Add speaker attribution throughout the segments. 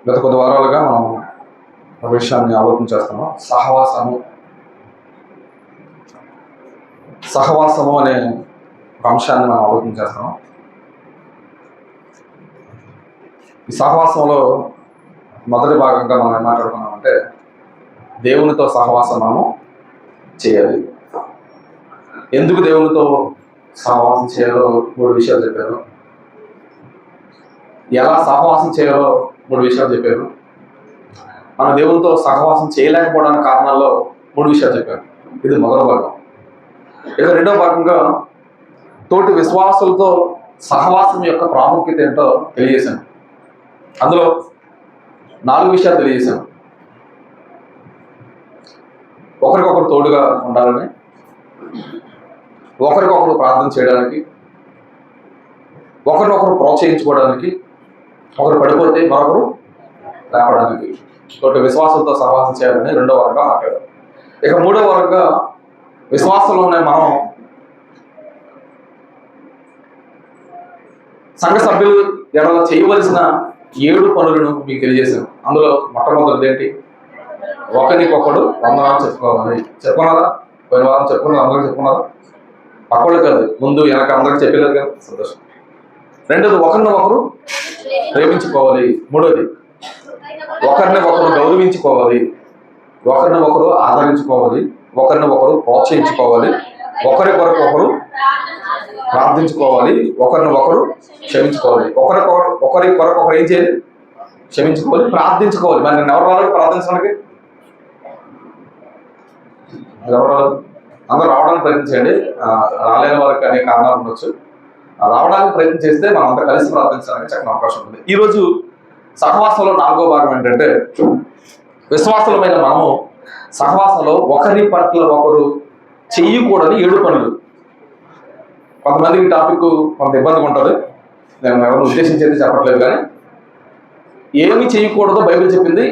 Speaker 1: గత కొద్ది వారాలుగా మనం ఒక విషయాన్ని ఆలోచన చేస్తున్నాం. సహవాసము అనే అంశాన్ని మనం ఆలోచన చేస్తున్నాం. ఈ సహవాసంలో మొదటి భాగంగా మనం ఏం మాట్లాడుకున్నామంటే దేవునితో సహవాసం మనము చేయాలి. ఎందుకు దేవునితో సహవాసం చేయాలో 3 విషయాలు చెప్పారు. ఎలా సహవాసం చేయాలో 3 విషయాలు చెప్పారు. మన దేవునితో సహవాసం చేయలేకపోవడానికి కారణాల్లో 3 విషయాలు చెప్పారు. ఇది మొదటి భాగం. ఇక రెండవ భాగంగా తోటి విశ్వాసులతో సహవాసం యొక్క ప్రాముఖ్యత ఏంటో తెలియజేశాను. అందులో 4 విషయాలు తెలియజేశాను. ఒకరికొకరు తోడుగా ఉండాలని, ఒకరికొకరు ప్రార్థన చేయడానికి, ఒకరినొకరు ప్రోత్సహించుకోవడానికి, ఒకరు పడిపోతే మరొకరు లేపడానికి, తోటి విశ్వాసంతో సహవాసం చేయాలని రెండవ వారంగా మాట్లాడారు. ఇక మూడవ వారంగా విశ్వాసంలోనే మనం సంఘ సభ్యులు ఎలా చేయవలసిన 7 పనులను మీకు తెలియజేశాను. అందులో మొట్టమొదటిది ఏంటి? ఒకరికొకడు వందనాలు చెప్పుకోవాలి. చెప్పుకున్నారా? పోయిన వారం చెప్పుకున్నారు, అందరికీ చెప్పుకున్నారా? పక్కడు కాదు, ముందు వెనక అందరికీ చెప్పలేదు కదా, సంతోషం. రెండోది ఒకరిని ఒకరు ప్రేమించుకోవాలి. మూడోది ఒకరిని ఒకరు గౌరవించుకోవాలి, ఒకరిని ఒకరు ఆదరించుకోవాలి, ఒకరిని ఒకరు ప్రోత్సహించుకోవాలి, ఒకరి కొరకు ఒకరు ప్రార్థించుకోవాలి, ఒకరిని ఒకరు క్షమించుకోవాలి. ఒకరి కొరకు ఒకరు ఏం చేయాలి? క్షమించుకోవాలి, ప్రార్థించుకోవాలి. మరి నేను ఎవరు రావాలి ప్రార్థించడానికి? ఎవరు రాలేదు? అందరూ రావడానికి ప్రయత్నించండి. రాలేని వారికి అనేక కారణాలు ఉండొచ్చు. రావడానికి ప్రయత్నం చేస్తే మనం అంతా కలిసి ప్రార్థించడానికి చక్కని అవకాశం ఉంది. ఈరోజు సహవాసంలో 4వ భాగం ఏంటంటే విశ్వాసమైన మనము సహవాసంలో ఒకరి పట్ల ఒకరు చెయ్యకూడని 7 పనులు. కొంతమందికి టాపిక్ కొంత ఇబ్బందిగా ఉంటుంది. నేను ఎవరిని ఉద్దేశించేది చెప్పట్లేదు, కానీ ఏమి చేయకూడదో బైబిల్ చెప్పింది,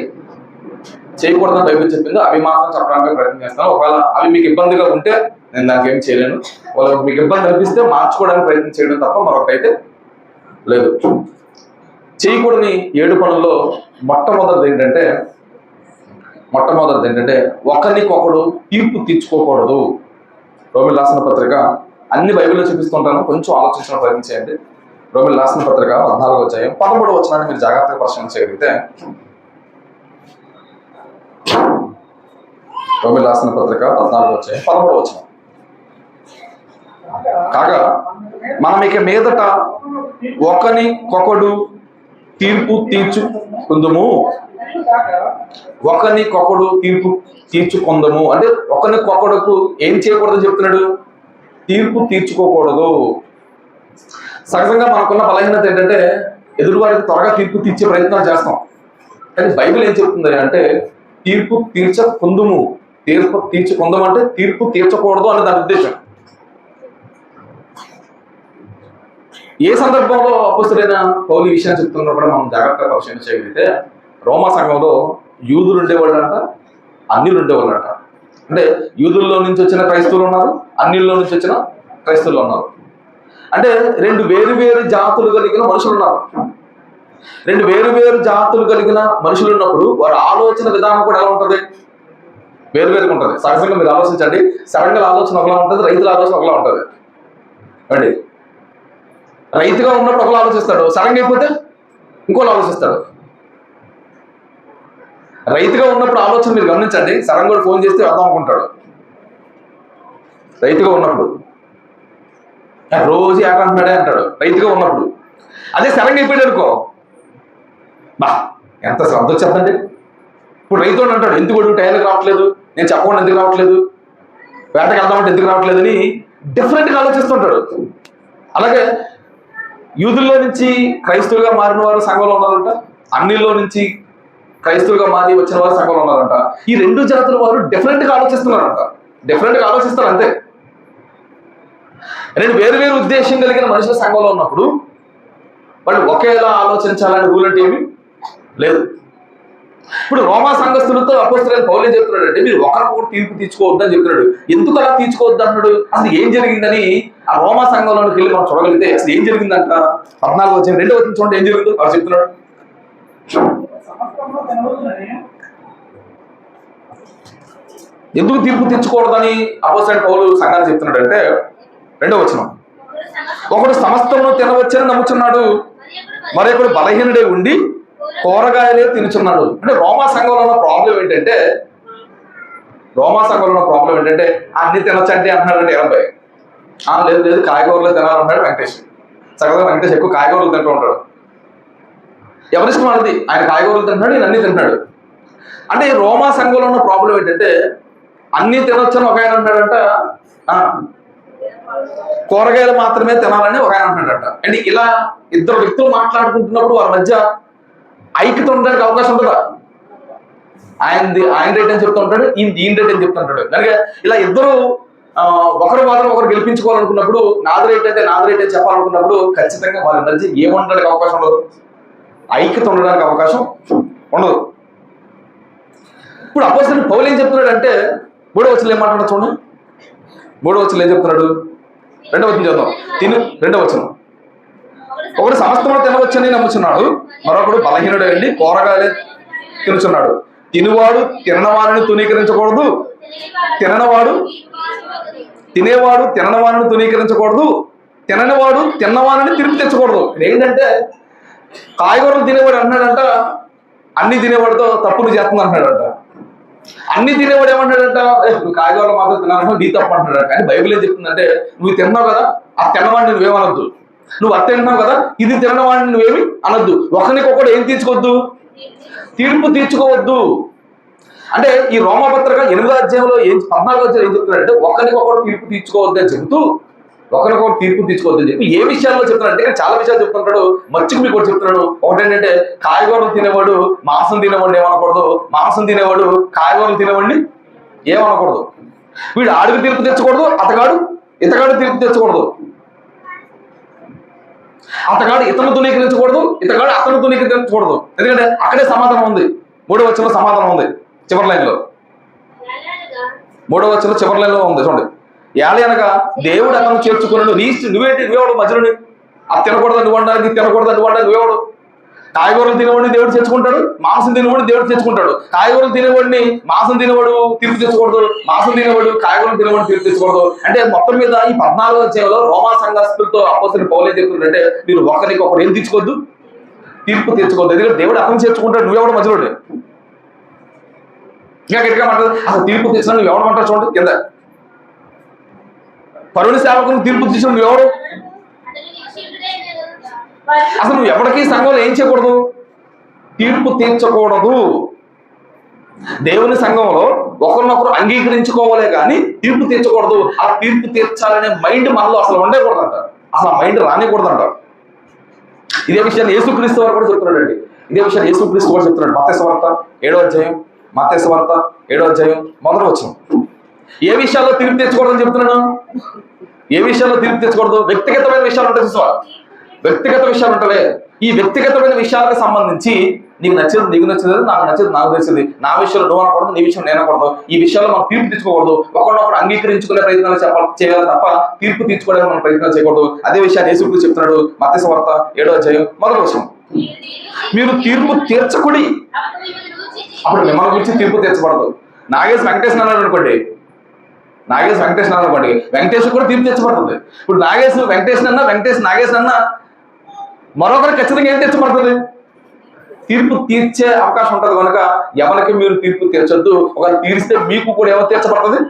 Speaker 1: చేయకూడదని బైబిల్ చెప్పిందో అవి మాత్రం చెప్పడానికి ప్రయత్నం చేస్తాను. ఒకవేళ అవి మీకు ఇబ్బందిగా ఉంటే నేను దానికి ఏం చేయలేను. వాళ్ళకి మీకు ఇబ్బంది అనిపిస్తే మార్చుకోవడానికి ప్రయత్నం చేయడం తప్ప మరొకటైతే లేదు. చేయకూడని 7 పనుల్లో మొట్టమొదటిది ఏంటంటే ఒకరికొకడు తీర్పు తీర్చుకోకూడదు. రోమిల్ రాసిన పత్రిక అన్ని బైబిల్లో చూపిస్తుంటాను, కొంచెం ఆలోచించడం ప్రయత్నం చేయండి. రోమిల్ రాసిన పత్రిక 14వ అధ్యాయం 13వ వచనాన్ని మీరు జాగ్రత్తగా పరిశీలన చేయగలిగితే, రోమిల్ రాసిన పత్రిక 14వ అధ్యాయం 13వ వచనం, కాగా మనం ఇక మీదట ఒకరికొకడు తీర్పు తీర్చుకుందుము. ఒకరికొకడు తీర్పు తీర్చుకుందము అంటే ఒకరికొకడుకు ఏం చేయకూడదు చెప్తున్నాడు? తీర్పు తీర్చుకోకూడదు. సహజంగా మనకున్న బలహీనత ఏంటంటే ఎదురువారికి త్వరగా తీర్పు తీర్చే ప్రయత్నాలు చేస్తాం. కానీ బైబిల్ ఏం చెప్తుంది అంటే తీర్పు తీర్చకుందుము. తీర్పు తీర్చుకుందాం అంటే తీర్పు తీర్చకూడదు అనే దాని ఉద్దేశం. ఏ సందర్భంలో అపొస్తలుడైన పౌలు ఈ విషయాన్ని చెప్తున్నప్పుడు కూడా మనం జాగ్రత్తగా పరిశీలన చేయగలిగితే, రోమా సంఘంలో యూదులు ఉండేవాళ్ళంట, అన్యులు ఉండేవాళ్ళంట. అంటే యూదుల్లో నుంచి వచ్చిన క్రైస్తవులు ఉన్నారు, అన్యుల్లో నుంచి వచ్చిన క్రైస్తవులు ఉన్నారు. అంటే 2 వేరు జాతులు కలిగిన మనుషులు ఉన్నారు. 2 వేరు జాతులు కలిగిన మనుషులు ఉన్నప్పుడు వారి ఆలోచన విధానం కూడా ఎలా ఉంటుంది? వేరుగా ఉంటుంది. సహజంగా మీరు ఆలోచించండి. సడన్గా ఆలోచన ఒకలా ఉంటుంది, రైతుల ఆలోచన ఒకలా ఉంటుంది అండి. రైతుగా ఉన్నప్పుడు ఒకలా ఆలోచిస్తాడు, సడన్గా అయిపోతే ఇంకోలా ఆలోచిస్తాడు. రైతుగా ఉన్నప్పుడు ఆలోచన మీరు గమనించండి, సడన్ కూడా ఫోన్ చేస్తే వద్దాం అనుకుంటాడు. రైతుగా ఉన్నప్పుడు రోజు ఏకంటున్నాడే అంటాడు రైతుగా ఉన్నప్పుడు. అదే సడన్గా అయిపోయాడు అనుకో, బా ఎంత శ్రద్ధ వచ్చేద్దండి. ఇప్పుడు రైతు అంటాడు, ఎందుకు టైంకి రావట్లేదు, నేను చెప్పకుండా ఎందుకు రావట్లేదు, వేటకి వెళ్దామంటే ఎందుకు రావట్లేదు అని డిఫరెంట్గా ఆలోచిస్తుంటాడు. అలాగే యూదుల్లో నుంచి క్రైస్తవులుగా మారిన వారు సంఘంలో ఉన్నారంట, అన్నిల్లో నుంచి క్రైస్తవులుగా మారి వచ్చిన వారు సంఘంలో ఉన్నారంట. ఈ 2 జాతుల వారు డిఫరెంట్గా ఆలోచిస్తున్నారంట. డిఫరెంట్గా ఆలోచిస్తారు అంతే. 2 వేరు ఉద్దేశం కలిగిన మనుషుల సంఘంలో ఉన్నప్పుడు వాళ్ళు ఒకేలా ఆలోచించాలని రూల్ అంటే ఏమి లేదు. ఇప్పుడు రోమా సంఘస్థులతో అపొస్తలుడైన పౌలు ఏం చెప్తున్నాడు అంటే మీరు ఒకరికొకరు తీర్పు తీర్చుకోవద్దని చెప్తున్నాడు. ఎందుకు అలా తీర్చుకోవద్దు అన్నాడు? అసలు ఏం జరిగిందని ఆ రోమా సంఘంలోకి వెళ్ళి మనం చూడగలిగితే అసలు ఏం జరిగిందంట 14వ అధ్యాయం 2వ వచనం చూడండి, ఏం జరిగిందో వాడు చెప్తున్నాడు. ఎందుకు తీర్పు తెచ్చుకోవడదని అపోస్తలుడైన పౌలు సంఘాన్ని చెప్తున్నాడు అంటే, 2వ వచనం, ఒకడు సమస్తమును తినవచ్చని నమ్ముచున్నాడు, మరొకడు బలహీనుడే ఉండి కూరగాయలే తినుచున్నాడు. అంటే రోమా సంఘంలో ఉన్న ప్రాబ్లం ఏంటంటే, అన్ని తినచ్చంటే అంటున్నాడు 80. లేదు లేదు కాయగూరలు తినాలన్నాడు వెంకటేష్. చక్కగా వెంకటేష్ ఎక్కువ కాయగూరలు తింటూ ఉంటాడు. ఎవరిష్టం వాళ్ళది, ఆయన కాయగూరలు తింటున్నాడు, ఈయన అన్ని తింటున్నాడు. అంటే రోమా సంఘంలో ఉన్న ప్రాబ్లం ఏంటంటే, అన్ని తినొచ్చని ఒక ఆయన అంటాడంట, కూరగాయలు మాత్రమే తినాలని ఒక ఆయన అంటున్నాడట. అంటే ఇలా ఇద్దరు వ్యక్తులు మాట్లాడుకుంటున్నప్పుడు వారి మధ్య ఐక్యత ఉండడానికి అవకాశం ఉంటుందా? ఆయన రేట్ అని చెప్తూ ఉంటాడు, ఈయన రేట్ అని చెప్తుంటాడు. కనుక ఇలా ఇద్దరు ఒకరు మాత్రం ఒకరు గెలిపించుకోవాలనుకున్నప్పుడు, నాది రేట్ అని చెప్పాలనుకున్నప్పుడు ఖచ్చితంగా వారి మధ్య ఏముండడానికి అవకాశం ఉండదు, ఐక్యత ఉండడానికి అవకాశం ఉండదు. ఇప్పుడు అపోస్తలుడైన పౌలు ఏం చెప్తున్నాడు అంటే, 3వ వచనం ఏం మాట్లాడచ్చు చూడండి. 3వ వచనం ఏం చెప్తున్నాడు? 2వ వచనం చదువుదాం. 2వ వచనం, ఒకడు సమస్తమును తినవచ్చని నమ్ముచున్నాడు, మరొకడు బలహీనుడు వెళ్ళి కూరగాయలే తినుచున్నాడు. తినేవాడు తిననవారిని తునీకరించకూడదు, తినేవాడు తునీకరించకూడదు, తిననివాడు తిన్నవారిని తిరిగి తెచ్చకూడదు. ఏంటంటే కాయగూరలు తినేవాడు అంటున్నాడంట, అన్ని తినేవాడితో తప్పులు చేస్తుంది అంటున్నాడంట. అన్ని తినేవాడు ఏమంటాడంట, నువ్వు కాయగూరలు మాత్రం తినాలంటే నీ తప్పు అంటున్నాడు. కానీ బైబిల్ ఏం చెప్తుందంటే, నువ్వు తిన్నావు కదా ఆ తిన్నవాడిని నువ్వేమనొద్దు, నువ్వు అది తిన్నావు కదా ఇది తినవాడిని నువ్వేమి అనొద్దు, ఒకరికొకడు ఏం తీర్చుకోవద్దు, తీర్పు తీర్చుకోవద్దు. అంటే ఈ రోమాపత్రిక 8వ అధ్యాయంలో 14వ అధ్యాయం ఏం చెప్తున్నాడంటే, ఒకరికొకడు తీర్పు తీర్చుకోవద్దు అని చెబుతూ, ఒకరికొకరు తీర్పు తీర్చుకోవద్దు అని చెప్పి ఏ విషయాల్లో చెప్తున్నాడంటే, చాలా విషయాలు చెప్తుంటాడు. మచ్చికి మీకు కూడా చెప్తున్నాడు. ఒకటేంటంటే, కాయగూరలు తినేవాడు మాంసం తినేవాడిని ఏమనకూడదు, మాంసం తినేవాడు కాయగూరలు తినేవాడిని ఏమనకూడదు. వీడు ఆడికి తీర్పు తెచ్చకూడదు, ఇతగాడు తీర్పు తెచ్చకూడదు, అతగాడు ఇతను తునీకరించకూడదు, ఇతగాడు అతను తునీకరించకూడదు. ఎందుకంటే అక్కడే సమాధానం ఉంది. 3వ వచనంలో సమాధానం ఉంది, చివరి లైన్లో. 3వ వచనంలో చివరి లైన్లో ఉంది చూడండి. ఏలి అనగా దేవుడు అతను చేర్చుకున్నాడు. నువ్వేవాడు మధ్యలోని అది తినకూడదు నువ్వేవాడు? కాయగూరలు తినేవాడిని దేవుడు తెచ్చుకుంటాడు, మాంసం తినేవాడిని దేవుడు తెచ్చుకుంటాడు. కాయగూరలు తినేవాడిని మాంసం తినేవాడు తీర్పు తెచ్చకూడదు, మాంసం తినేవాడు కాయగూరలు తినేవాడిని తీర్పు తెచ్చకూడదు. అంటే మొత్తం మీద ఈ 14వ అధ్యాయంలో రోమా సంఘస్థులతో అపోస్తలుడైన పౌలు ఏం చెప్తుందంటే, మీరు ఒకరికొకరు ఏం తీర్చుకోవద్దు, తీర్పు తెచ్చుకోవద్దు. ఎందుకంటే దేవుడు అతను చేర్చుకుంటాడు, నువ్వెవడు మధ్యలోనే. ఇంకా గట్టిగా మాట్లాడు, అసలు తీర్పు తెచ్చినా నువ్వు ఎవడు అంటారు చూడండి కింద. పరుని సేవకుని తీర్పు తెచ్చిన నువ్వెవడు? అసలు నువ్వు ఎవరికి సంఘంలో ఏం చేయకూడదు, తీర్పు తీర్చకూడదు. దేవుని సంఘంలో ఒకరినొకరు అంగీకరించుకోవాలే కానీ తీర్పు తీర్చకూడదు. ఆ తీర్పు తీర్చాలనే మైండ్ మనలో అసలు ఉండకూడదంట, అసలు ఆ మైండ్ రానికూడదంట. ఇదే విషయాన్ని యేసుక్రీస్తు వారు కూడా చెప్తున్నాడండి. ఇదే విషయాన్ని యేసుక్రీస్తు కూడా చెప్తున్నాడు. మత్తయి సువార్త 7వ అధ్యాయం 7వ అధ్యాయం 1వ వచనం. ఏ విషయాల్లో తీర్పు తెచ్చకూడదని చెప్తున్నాను? ఏ విషయాల్లో తీర్పు తెచ్చకూడదు? వ్యక్తిగతమైన విషయాలు ఉంటాయి చూసా, వ్యక్తిగత విషయాలు ఉంటాయి. ఈ వ్యక్తిగతమైన విషయాలకు సంబంధించి నీకు నచ్చేది నాకు నచ్చింది, నా విషయంలో నువ్వు అనకూడదు, నీ విషయం నేను అనకూడదు. ఈ విషయాల్లో మనం తీర్పు తెచ్చుకోకూడదు. ఒకరినొకరు అంగీకరించుకునే ప్రయత్నాలు చేయాలి తప్ప తీర్పు తీర్చుకోవడానికి మనం ప్రయత్నాలు చేయకూడదు. అదే విషయాన్ని యేసుక్రీస్తు చెప్తున్నాడు. మత్తయి సువార్త 7వ అధ్యాయం 1వ వచనం. మీరు తీర్పు తీర్చకుడి, అప్పుడు మిమ్మల్ని గురించి తీర్పు తీర్చబడదు. నాగేశ్ వెంకటేష్ అన్నాడు అనుకోండి, వెంకటేష్ కూడా తీర్పు తెచ్చబడుతుంది. ఇప్పుడు వెంకటేష్ నాగేశ్ అన్న మరొకరు ఖచ్చితంగా ఏం తెచ్చబడుతుంది, తీర్పు తీర్చే అవకాశం ఉంటుంది. కనుక ఎవరికి మీరు తీర్పు తీర్చొద్దు. ఒకవేళ తీరిస్తే మీకు కూడా ఏమో తీర్చబడుతుంది,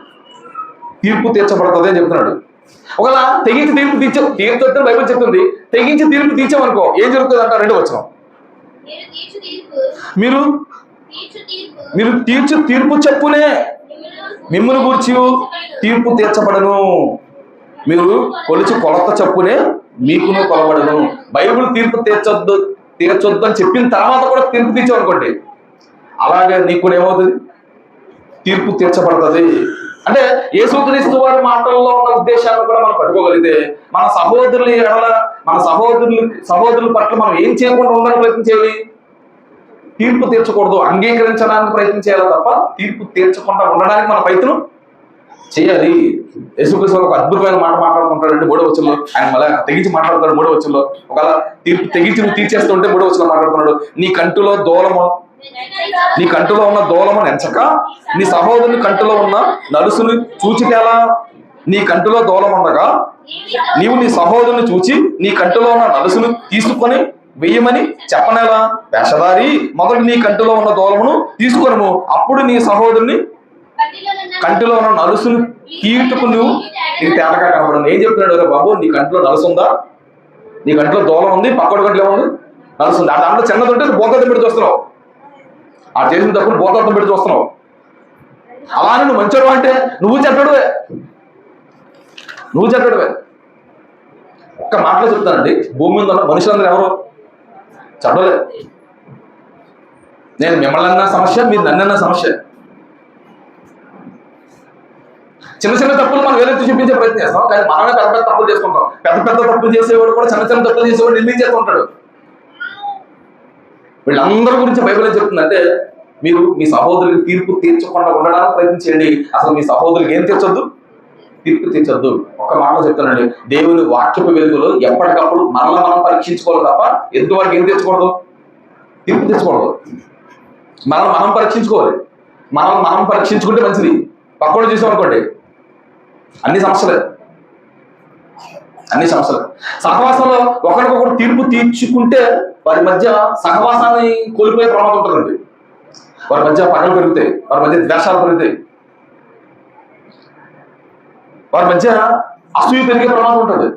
Speaker 1: తీర్పు తీర్చబడుతుంది అని చెప్తున్నాడు. ఒకవేళ తెగించి తీర్పు తీర్చొద్దని బైబిల్ చెప్తుంది. తెగించి తీర్పు తీర్చామనుకో ఏం జరుగుతుంది అంట 2వ వచనం. మీరు తీర్చు తీర్పు చెప్పునే మిమ్మును గూర్చి తీర్పు తీర్చబడను, మీరు కొలిచి కొలత చెప్పునే మీకును కొలబడను. బైబిల్ తీర్పు తీర్చొద్దు అని చెప్పిన తర్వాత కూడా తీర్పు తీర్చామనుకోండి, అలాగే నీకు కూడా ఏమవుతుంది, తీర్పు తీర్చబడుతుంది. అంటే యేసుక్రీస్తు వారి మాటల్లో ఉన్న ఉద్దేశాలను కూడా మనం పట్టుకోగలిగితే మన సహోదరుల పట్ల మనం ఏం చేయకుండా ఉండడానికి ప్రయత్నం చేయాలి, తీర్పు తీర్చకూడదు, అంగీకరించడానికి ప్రయత్నం చేయాలి తప్ప తీర్పు తీర్చకుండా ఉండడానికి మన ప్రయత్నం చేయాలి. యేసుక్రీస్తు ఒక అద్భుతమైన మాట మాట్లాడుకుంటాడండి 3వ వచనంలో. ఆయన మళ్ళీ తెగించి మాట్లాడతాడు 3వ వచనంలో. ఒకవేళ తీర్పు తెగించి నువ్వు తీర్చేస్తుంటే 3వ వచనంలో మాట్లాడుతున్నాడు, నీ కంటిలో నీ కంటిలో ఉన్న దూలమును ఎంచక నీ సహోదరుని కంటిలో ఉన్న నలుసుని చూచితేలా? నీ కంటిలో దూలముండగా నీవు నీ సహోదరుని చూచి నీ కంటిలో ఉన్న నలుసును తీసుకొని వెయ్యమని చెప్పనేలా? వేషధారి, మొదటి నీ కంటిలో ఉన్న దూలమును తీసుకొనము, అప్పుడు నీ సహోదరుని కంటిలో ఉన్న నలుసును తీటుకు నువ్వు నీకు తేటగా కనబడను. ఏం చెప్తున్నాడు? బాబు, నీ కంటిలో నలుసు ఉందా? నీ కంటిలో దూలం ఉంది, పక్కడి కంటిలో ఉంది నలుసు ఉంది. ఆ దాంట్లో చిన్నది ఉంటే బోధర్థం పెట్టి చూస్తున్నావు. ఆ చేసిన తప్పుడు బోధర్థం పెట్టి చూస్తున్నావు. అలానే నువ్వు మంచోడు అంటే నువ్వు చెడ్డడువే. ఒక్క మాటలో చెప్తానండి, భూమి మీద ఉన్న మనుషులందరూ ఎవరు చెడ్డలే. నేను మిమ్మల్ని అన్న సమస్య, మీరు నన్నన్న సమస్య. చిన్న చిన్న తప్పులు మనం వేలెత్తి చూపించే ప్రయత్నం చేస్తాం, కానీ మనమే పెద్ద పెద్ద తప్పులు చేసుకుంటాం. పెద్ద పెద్ద తప్పులు చేసేవాడు కూడా చిన్న చిన్న తప్పులు చేసేవాడు నిందించేస్తూ ఉంటాడు. వీళ్ళందరి గురించి బైబిల్ ఏం చెప్తుందంటే, మీరు మీ సహోదరులకు తీర్పు తీర్చకుండా ఉండడానికి ప్రయత్నించండి. అసలు మీ సహోదరులకు ఏం తీర్చొద్దు? తీర్పు తీర్చొద్దు. ఒక్క మాటలో చెప్తానండి, దేవుని వాక్యపు వెలుగులో ఎప్పటికప్పుడు మనల్ని మనం పరీక్షించుకోవాలి తప్ప ఎదుటి వారికి ఏం తెచ్చకూడదు? తీర్పు తెచ్చకూడదు. మనల్ని మనం పరీక్షించుకోవాలి. మనం పరీక్షించుకుంటే మంచిది. పక్కన చూసామనుకోండి, అన్ని సమస్యలే. సహవాసంలో ఒకరికొకరు తీర్పు తీర్చుకుంటే వారి మధ్య సహవాసాన్ని కోల్పోయే ప్రమాదం ఉంటుందండి. వారి మధ్య పగలు పెరుగుతాయి, వారి మధ్య ద్వేషాలు పెరుగుతాయి, వారి మధ్య అసూయ పెరిగే ప్రమాదం ఉంటుంది.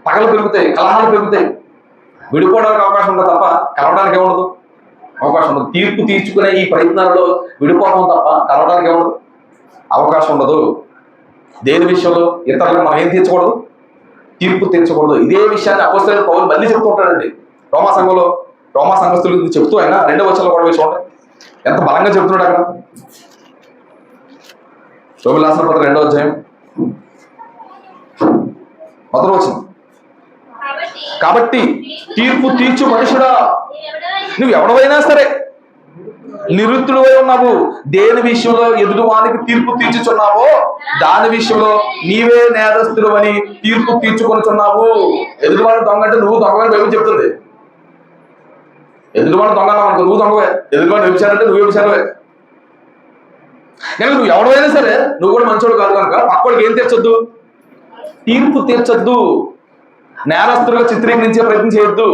Speaker 1: పగలు పెరుగుతాయి, కలహాలు పెరుగుతాయి, విడిపోవడానికి అవకాశం ఉంటుంది తప్ప కలవడానికి ఏముండదు, అవకాశం ఉండదు. తీర్పు తీర్చుకునే ఈ ప్రయత్నాలలో విడిపోవడం తప్ప కలవడానికి ఏముండదు, అవకాశం ఉండదు. దేని విషయంలో ఇతరులకు మనం ఏం తీర్చకూడదు? తీర్పు తీర్చకూడదు. ఇదే విషయాన్ని అపోస్తలుడైన పౌలు మళ్ళీ చెప్తూ ఉంటాడండి. రోమా సంఘస్థుల గురించి చెప్తూ ఆయన 2వ వచనంలో కూడా విషయం ఎంత బలంగా చెప్తున్నాడు అక్కడ. రోమీయులకు రాసిన పత్రిక 2వ అధ్యాయం 1వ వచనం. కాబట్టి తీర్పు తీర్చు మనుషుడా, నువ్వు ఎవడవైనా సరే నిరుత్తుడువై ఉన్నావు. దేని విషయంలో ఎదుటివానికి తీర్పు తీర్చుచున్నావో దాని విషయంలో నీవే నేరస్తుడు అని తీర్పు తీర్చుకొనుచున్నావు. ఎదుటివాడు దొంగ అంటే నువ్వు దొంగని బైబిల్ చెప్తుంది. ఎదుటివాడు దొంగ అనుకో, నువ్వు దొంగవే. ఎదుటివాడు వ్యభిచారంటే నువ్వు వ్యభిచారవే. కానీ నువ్వు ఎవడైనా సరే నువ్వు కూడా మంచోడు కాదు కనుక పక్కోడికి ఏం తీర్చొద్దు? తీర్పు తీర్చొద్దు. నేరస్తులుగా చిత్రీకరించే ప్రయత్నం చేయొద్దు.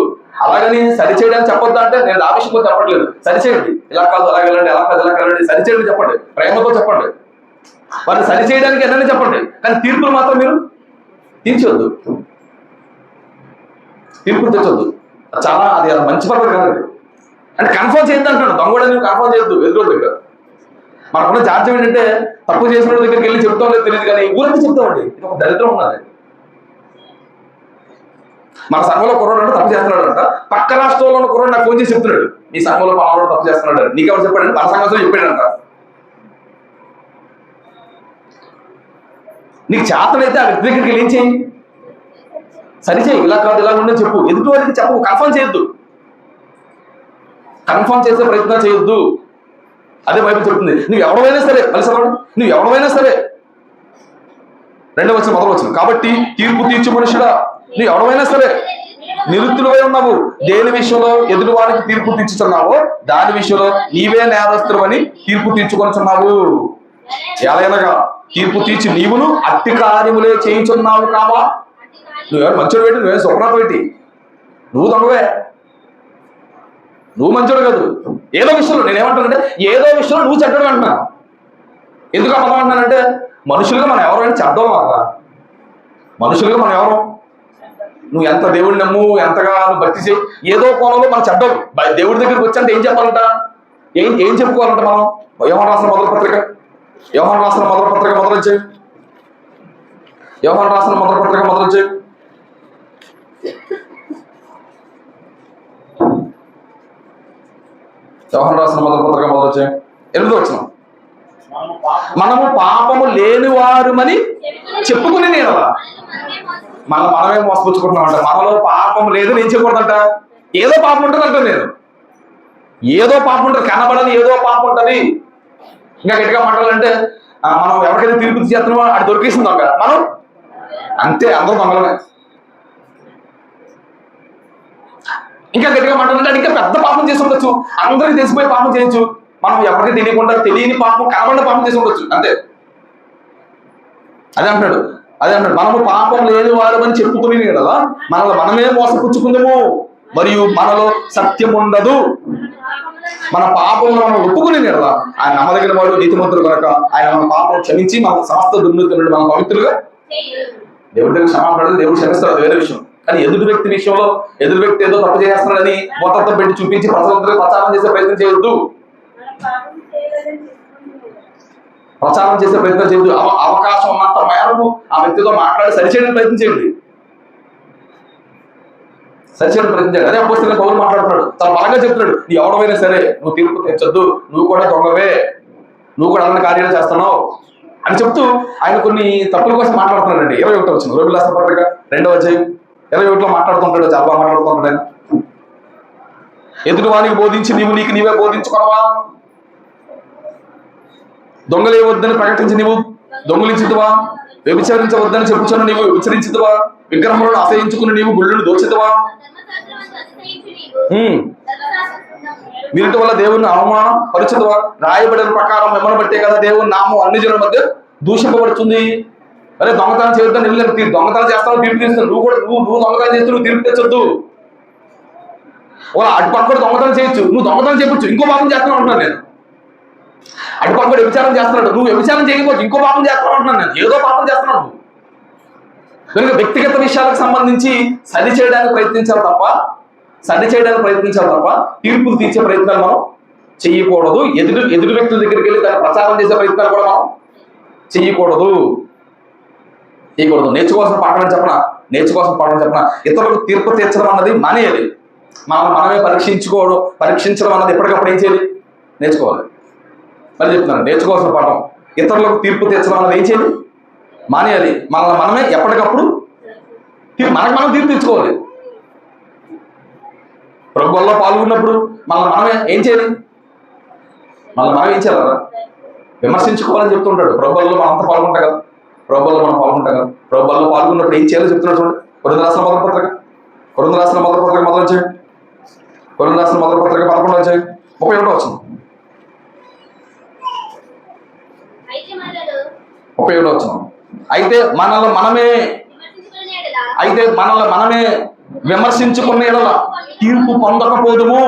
Speaker 1: అలాగని సరిచేయడానికి చెప్పొద్దు అంటే నేను ఆ విషయంలో చెప్పట్లేదు. సరిచేయండి, ఇలా కాదు అలాగే వెళ్ళండి, ఎలా కాదు ఎలా వెళ్ళండి, సరిచేయండి చెప్పండి, ప్రేమతో చెప్పండి. వారిని సరిచేయడానికి ఎన్నని చెప్పండి, కానీ తీర్పులు మాత్రం మీరు తీర్చొద్దు. తీర్పులు తెచ్చొద్దు. చాలా అది మంచి పద్ధతి కాదండి. అంటే కన్ఫర్మ్ చేయొద్దు అంటాడు. దొంగడు నువ్వు కన్ఫర్మ్ చేయొద్దు ఎదురు దగ్గర. మనకున్న జాడ్యం ఏంటంటే తప్పు చేసిన దగ్గరికి వెళ్ళి చెప్తాం లేదు తెలియదు, కానీ ఊరికి చెప్తామండి. ఇది ఒక దరిద్రం ఉన్నది. మన సంఘంలో కుర్రాడు అంటే తప్పు చేస్తున్నాడు అంట, పక్క రాష్ట్రంలో ఉన్న కుర్రాడు నాకు ఫోన్ చేసి చెప్తున్నాడు, నీ సంఘంలో పలానా తప్పు చేస్తున్నాడు. నీకెవరు చెప్పాడంటే మన సంఘంలో చెప్పాడంట. నీకు చేతనైతే ఆ వ్యక్తి దగ్గరికి ఏం చేయి, సరిచేయి, ఇలా కాదు ఇలా ఉండని చెప్పు. ఎదుటి వారికి చెప్పు, కన్ఫర్మ్ చేయొద్దు. కన్ఫర్మ్ చేసే ప్రయత్నం చేయొద్దు. అదే బైబిల్ చెప్తుంది. నువ్వు ఎవడమైనా సరే, నువ్వు ఎవడమైనా సరే, 2వ వచనం 1వ వచనం. కాబట్టి తీర్పు తీర్చు మనుషుడా, నువ్వు ఎవడమైనా సరే నిరుత్తులువై ఉన్నావు. దేని విషయంలో ఎదుటి వారికి తీర్పు తీర్చుచున్నావో దాని విషయంలో నీవే నేరస్తులు అని తీర్పు తీర్చుకొనుచున్నావు. ఎలాగనగా తీర్పు తీర్చి నీవును అట్టి కార్యములే చేయుచున్నావు కావా? నువ్వెవరు మంచోడు పెట్టి, నువ్వే శుభ్రత పెట్టి, నువ్వు దొంగవే, నువ్వు మంచోడు కాదు. ఏదో విషయంలో నేనేమంటానంటే ఏదో విషయంలో నువ్వు చెడ్డడు అంటున్నా. ఎందుకు అర్థం అంటున్నానంటే మనుషులుగా మనం ఎవరు అని చెడ్డం అలా. మనుషులుగా మనం ఎవరు? నువ్వు ఎంత దేవుడిని నమ్ము, ఎంతగా నువ్వు భక్తి చేయి, ఏదో కోణంలో మనం చెడ్డం. దేవుడి దగ్గరికి వచ్చి అంటే ఏం చెప్పాలంట, ఏం చెప్పుకోవాలంట మనం? యోహాను రాసిన మొదటి పత్రిక మొదలు చేయి. యోహాను రాసిన మొదటి పత్రిక మొదలు చేయి. యోహాను రాసిన మొదటి పత్రిక మొదలు చేయి. 8వ వచనం. మనము పాపము లేనివారుమని చెప్పుకుని నేను మనమే మోసపుచ్చుకుంటున్నాం అంట. మనలో పాపం లేదు నేను చెప్పకూడదంట. ఏదో పాపం ఉంటుంది అంట. నేను ఏదో పాపం ఉంటుంది, కనబడని ఏదో పాపం ఉంటుంది. ఇంకా గట్టిగా మాట్లాడాలంటే మనం ఎవరికైతే తీర్పు చేస్తున్నామో అది దొరికేసింది దొంగ. మనం అంతే, అందరూ దొంగలమే. ఇంకా గట్టిగా మాట్లాడాలంటే ఇంకా పెద్ద పాపం చేసి ఉండొచ్చు, అందరికి తెలిసిపోయి పాపం చేయొచ్చు, మనం ఎవరికి తెలియకుండా తెలియని పాపం కనబడిన పాపం చేసి ఉండొచ్చు అంతే. అదే అంటాడు మనము పాపం లేని వారమని చెప్పుకుని కదా మనల్ని మనమే మోసపుచ్చుకుందాము మరియు మనలో సత్యం ఉండదు. మన పాపంలో మనం ఒప్పుకుని కదా ఆయన నమ్మదగిన వాడు నీతిమంతుడు కనుక ఆయన మన పాపం క్షమించి మన సమస్త దుర్నీతులు మన పవిత్రులుగా దేవుడి దగ్గర క్షమాపణ దేవుడు క్షమిస్తాడు, వేరే విషయం. కానీ ఎదుటి వ్యక్తి విషయంలో ఎదుటి వ్యక్తి ఏదో తప్పు చేస్తున్నాడని మొత్తం పెట్టి చూపించి ప్రజలందరూ ప్రచారం చేసే ప్రయత్నం చేయొద్దు. ప్రచారం చేసే ప్రయత్నం చేయొద్దు. అవకాశం ఉన్నంత మేరకు ఆ వ్యక్తితో మాట్లాడి సరిచేయడానికి ప్రయత్నం చేయండి, సరిచేయడం ప్రయత్నం చేయండి. అదే అపోస్తలుడైన పౌలు మాట్లాడుతున్నాడు, చాలా బలంగా చెప్తున్నాడు, నీ ఎవడమైనా సరే నువ్వు తీర్పు తెచ్చొద్దు, నువ్వు కూడా దొంగవే, నువ్వు కూడా అలాంటి కార్యాలు చేస్తున్నావు అని చెప్తూ ఆయన కొన్ని తప్పుల కోసం మాట్లాడుతున్నాడండి. 21 వచ్చిన రోమిలకు రాసిన పత్రిక 2వ అధ్యాయం 21లో మాట్లాడుతుంటాడు, చాలా బాగా మాట్లాడుతుంటాడు ఆయన. ఎదుటి వానికి బోధించి నీకు నీవే బోధించుకోవా, దొంగలేవద్దని ప్రకటించి నీవు దొంగలించుదువా, వ్యభిచరించవద్దని చెప్పుచున్న నీవు వ్యభిచరించుదువా, విగ్రహములను అసహించుకుని నీవు గుళ్ళను దోచుదువా, వీటి వల్ల దేవుని అవమానం పరుచుదువా, రాయబడిన ప్రకారం మిమ్మల్ని బట్టే కదా దేవుని నామం అన్ని జనుల మధ్య దూషింపబడుతుంది. అరే దొంగతనం చేయొద్దని వెళ్ళి దొంగతనం చేస్తావు తీర్పు తీస్తావు, నువ్వు దొంగతనం చేస్తూ నువ్వు తీర్పు తెచ్చొద్దు. అటు పక్కడు దొంగతనం చేయొచ్చు, నువ్వు దొంగతనం చేయొచ్చు, ఇంకో పాపం చేస్తున్నావు అంటున్నాను నేను. అటు పక్కడు వ్యభిచారం చేస్తున్నాడు, నువ్వు వ్యభిచారం చేయకపోవచ్చు, ఇంకో పాపం చేస్తున్నావు అంటున్నాను నేను. ఏదో పాపం చేస్తున్నావు నువ్వు. కనుక వ్యక్తిగత విషయాలకు సంబంధించి సరి చేయడానికి ప్రయత్నించాలి తప్ప తీర్పులు తీర్చే ప్రయత్నాలు మనం చెయ్యకూడదు. ఎదుటి వ్యక్తుల దగ్గరికి వెళ్ళి దాన్ని ప్రచారం చేసే ప్రయత్నాలు కూడా మనం చెయ్యకూడదు. నేర్చుకోవాల్సిన పాఠం చెప్పన ఇతరులకు తీర్పు తీర్చడం అన్నది మానేయాలి. మనమే పరీక్షించడం అన్నది ఎప్పటికప్పుడు ఏం చేయాలి, నేర్చుకోవాలి. మరి చెప్తున్నాను, నేర్చుకోవాల్సిన పాఠం ఇతరులకు తీర్పు తీర్చడం అన్నది ఏం చేయాలి, మానేయాలి. మనమే ఎప్పటికప్పుడు మనం తీర్పు తెచ్చుకోవాలి. ప్రభువుల్లో పాల్గొన్నప్పుడు మనమే ఏం చేయాలి, విమర్శించుకోవాలని చెప్తుంటాడు. ప్రభువుల్లో మనం అంతా పాల్గొంటాం కదా, ప్రభువుల్లో పాల్గొన్నప్పుడు ఏం చేయాలో చెప్తున్నాడు చూడండి. కొరింథీయులకు రాసిన మొదటి పత్రిక మొదలు వచ్చాయి, కొరింథీయులకు రాసిన మొదటి పత్రిక 11వ అధ్యాయం 31వ వచనం. 31వ వచనం. అయితే మనల్ని మనమే విమర్శించుకున్న ఎడల తీర్పు పొందకపోదుము.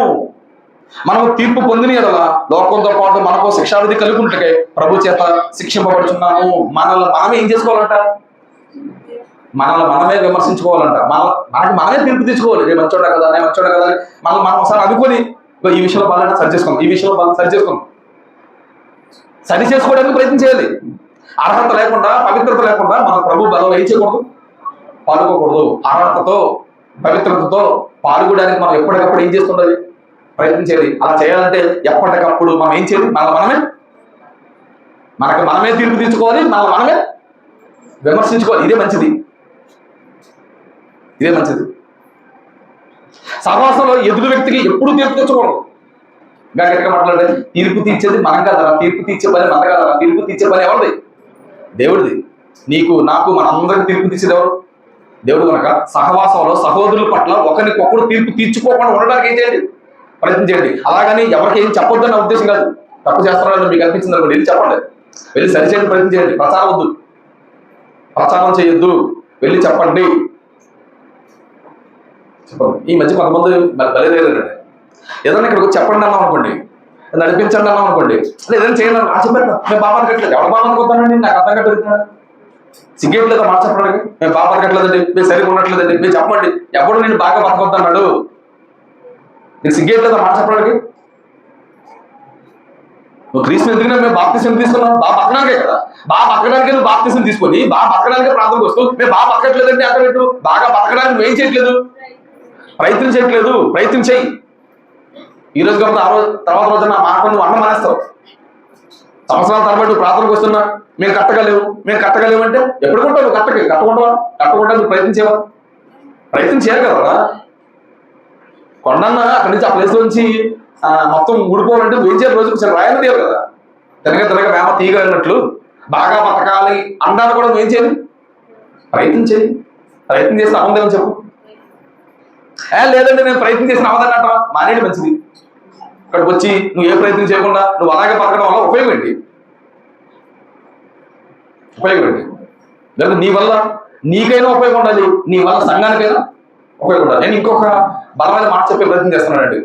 Speaker 1: మనము తీర్పు పొందిన ఎడల లోకంతో పాటు మనకు శిక్షావిధి కలిగి ఉంటే ప్రభు చేత శిక్షింపబడుచున్నాము. మనమే ఏం చేసుకోవాలంట, మనమే విమర్శించుకోవాలంట. మనమే తీర్పు తెచ్చుకోవాలి. నేను మంచోడా కదా మనం ఒకసారి అనుకొని ఈ విషయంలో బాగా సరి చేసుకోండి, సరి చేసుకోవడానికి ప్రయత్నం చేయాలి. అర్హత లేకుండా, పవిత్రత లేకుండా మన ప్రభు బలం ఏం చేయకూడదు, పాల్గొకూడదు. అర్హతతో పవిత్రతతో పాల్గొనడానికి మనం ఎప్పటికప్పుడు ఏం చేస్తుండాలి, ప్రయత్నం చేయాలి. అలా చేయాలంటే ఎప్పటికప్పుడు మనం ఏం చేయాలి, మనమే తీర్పు తీర్చుకోవాలి, మనమే విమర్శించుకోవాలి. ఇదే మంచిది. సహవాసంలో ఎదుటి వ్యక్తికి ఎప్పుడు తీర్పు తెచ్చుకోవడం. గట్టిగా మాట్లాడే తీర్పు తీర్చేది మనం కదరా, తీర్పు తీర్చే పని మన కదరా, తీర్పు తీర్చే పని ఎవరిది, దేవుడిది. నీకు నాకు మనందరికి తీర్పు తీసేది ఎవరు, దేవుడు. కనుక సహవాసంలో సహోదరుల పట్ల ఒకరికొకరు తీర్పు తీర్చుకోకుండా ఉండడానికి ఏం చేయండి, ప్రయత్నం చేయండి. అలాగని ఎవరికి ఏం చెప్పొద్దు అన్న ఉద్దేశం కాదు. తప్పు చేస్తున్నారని మీకు అనిపించింది అనుకోండి, వెళ్ళి చెప్పండి, వెళ్ళి సరిచేయడానికి ప్రయత్నం చేయండి. ప్రచారం చేయొద్దు, వెళ్ళి చెప్పండి. ఈ మధ్య కొంతమంది బలిదేరండి, ఏదైనా ఇక్కడికి చెప్పండి అన్నాం అనుకోండి, నడిపించండి అన్నాం అనుకోండి, ఏదైనా చేయండి చెప్పండి. మేము బాబా కట్టలేదు, ఎవరు బాబా అనుకుంటానండి, నాకు అర్థం కట్టలేదు, సిగ్గేట్లేదా మాట చెప్పడానికి. మేము బాబా కట్టలేదండి, మేము సరిగ్గా ఉండట్లేదండి, మేము చెప్పండి. ఎవడు నేను బాగా బతకొద్దన్నాడు, నేను సిగ్గేట్లేదా మాట చెప్పడానికి. నువ్వు క్రీస్తు ఎందుకు మేము బాప్తిసం తీసుకున్నాం, బాగా బతకడానికే కదా. బాగా బతకడానికి నువ్వు బాప్తిసం తీసుకొని బాగా బతకడానికే ప్రార్థనకు వస్తూ మేము బాగా బతకట్లేదండి అక్కడ పెట్టు. బాగా బతకడానికి నువ్వేం చేయట్లేదు, ప్రయత్నం చేయట్లేదు. ప్రయత్నం చేయి. ఈ రోజు కాబట్టి ఆ రోజు తర్వాత రోజున మాట నువ్వు అన్నం మానేస్తావు. సంవత్సరాల తరబడి ప్రార్థనకు వస్తున్నా మేము కట్టగలేవు అంటే ఎప్పుడు కొంటావు, కట్టకుండా నువ్వు ప్రయత్నం చేయాలి కదా. కొండన్న అక్కడి నుంచి ఆ ప్లేస్ నుంచి మొత్తం ఊడిపోవాలంటే నువ్వేం చేయాలి, రోజుకు ఒకసారి రాయని తీయాలి కదా. తినగా వేమ తీయగలిగినట్లు బాగా బతకాలి అన్నాను కూడా నువ్వేం చేయాలి, ప్రయత్నం చేయి. ప్రయత్నం చేస్తే ఆనందం చెప్పు. లేదంటే నేను ప్రయత్నం చేసిన అవదని అంటావా? మానేది మంచిది. ఇక్కడికి వచ్చి నువ్వు ఏ ప్రయత్నం చేయకుండా నువ్వు అలాగే బతకడం వల్ల ఉపయోగం ఏంటి? ఉపయోగం ఏంటి? లేదా నీ వల్ల నీకైనా ఉపయోగం ఉండాలి, నీ వల్ల సంఘానికైనా ఉపయోగం ఉండాలి. నేను ఇంకొక బలమైన మాట చెప్పే ప్రయత్నం చేస్తున్నానండి.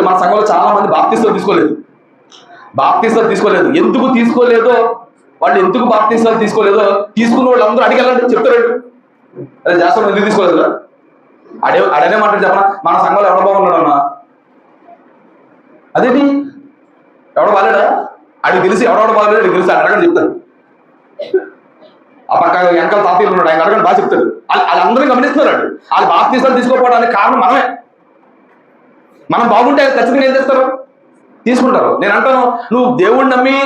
Speaker 1: మన సంఘంలో చాలా మంది బాప్తిస్తం తీసుకోలేదు. ఎందుకు తీసుకోలేదో, వాళ్ళు ఎందుకు బాప్తిస్తం తీసుకోలేదో తీసుకున్న వాళ్ళు అందరూ అడిగేళ్ళంటే చెప్తారండి. అదే చేస్తాను, ఎందుకు తీసుకోలేదు? అడనే మాట చెప్పనా, మన సంఘంలో ఎవడ బాగున్నాడు అన్నా, అదేంటి ఎవడ బాలేడా, అడిగి తెలిసి ఎవడెవడ బాగాలేడు అడిగి తెలిసి అడగని చెప్తాడు. ఆ పక్క వెనకాల తాతయ్యలు ఉన్నాడు, ఆయన అడగని బాగా చెప్తాడు. వాళ్ళందరూ గమనిస్తున్నారు. వాళ్ళు బాప్తిస్తం తీసుకోకపోవడానికి కారణం మనమే. మనం బాగుంటే ఖచ్చితంగా ఏం చేస్తారు? తీసుకుంటారు. నేను అంటాను, నువ్వు దేవుణ్ణి నమ్మి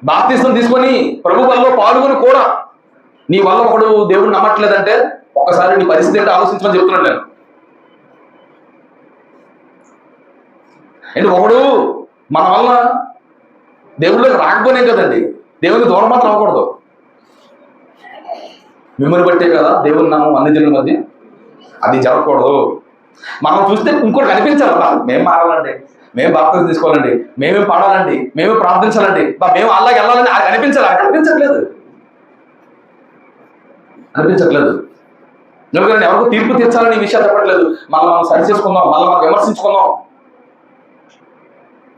Speaker 1: బాప్తిస్తం తీసుకొని ప్రభు వల్ల పాల్గొని కూడా నీ వల్ల ఒకడు దేవుడిని నమ్మట్లేదంటే ఒక్కసారి నీ పరిస్థితి ఏంటో ఆలోచించమని చెప్తున్నాను నేను. అంటే ఒకడు మన వల్ల దేవుళ్ళకి రాకపోయినాం కదండి, దేవునికి దూరం మాత్రం అవ్వకూడదు. మిమ్మల్ని బట్టే కదా దేవుని నామం అన్ని జనుల మధ్య, అది జరగకూడదు. మనం చూస్తే ఇంకోటి కనిపించాలబ్బా, మేము మారాలండి, మేము బాప్తిస్తం తీసుకోవాలండి, మేమే పాడాలండి, మేమే ప్రార్థించాలండి, మేము అలాగే వెళ్ళాలని అది కనిపించాలి. అది కనిపించట్లేదు. ఎందుకంటే ఎవరికో తీర్పు తీర్చాలని ఈ విషయాలు చెప్పట్లేదు. మనం సరి చేసుకుందాం, మనం విమర్శించుకుందాం,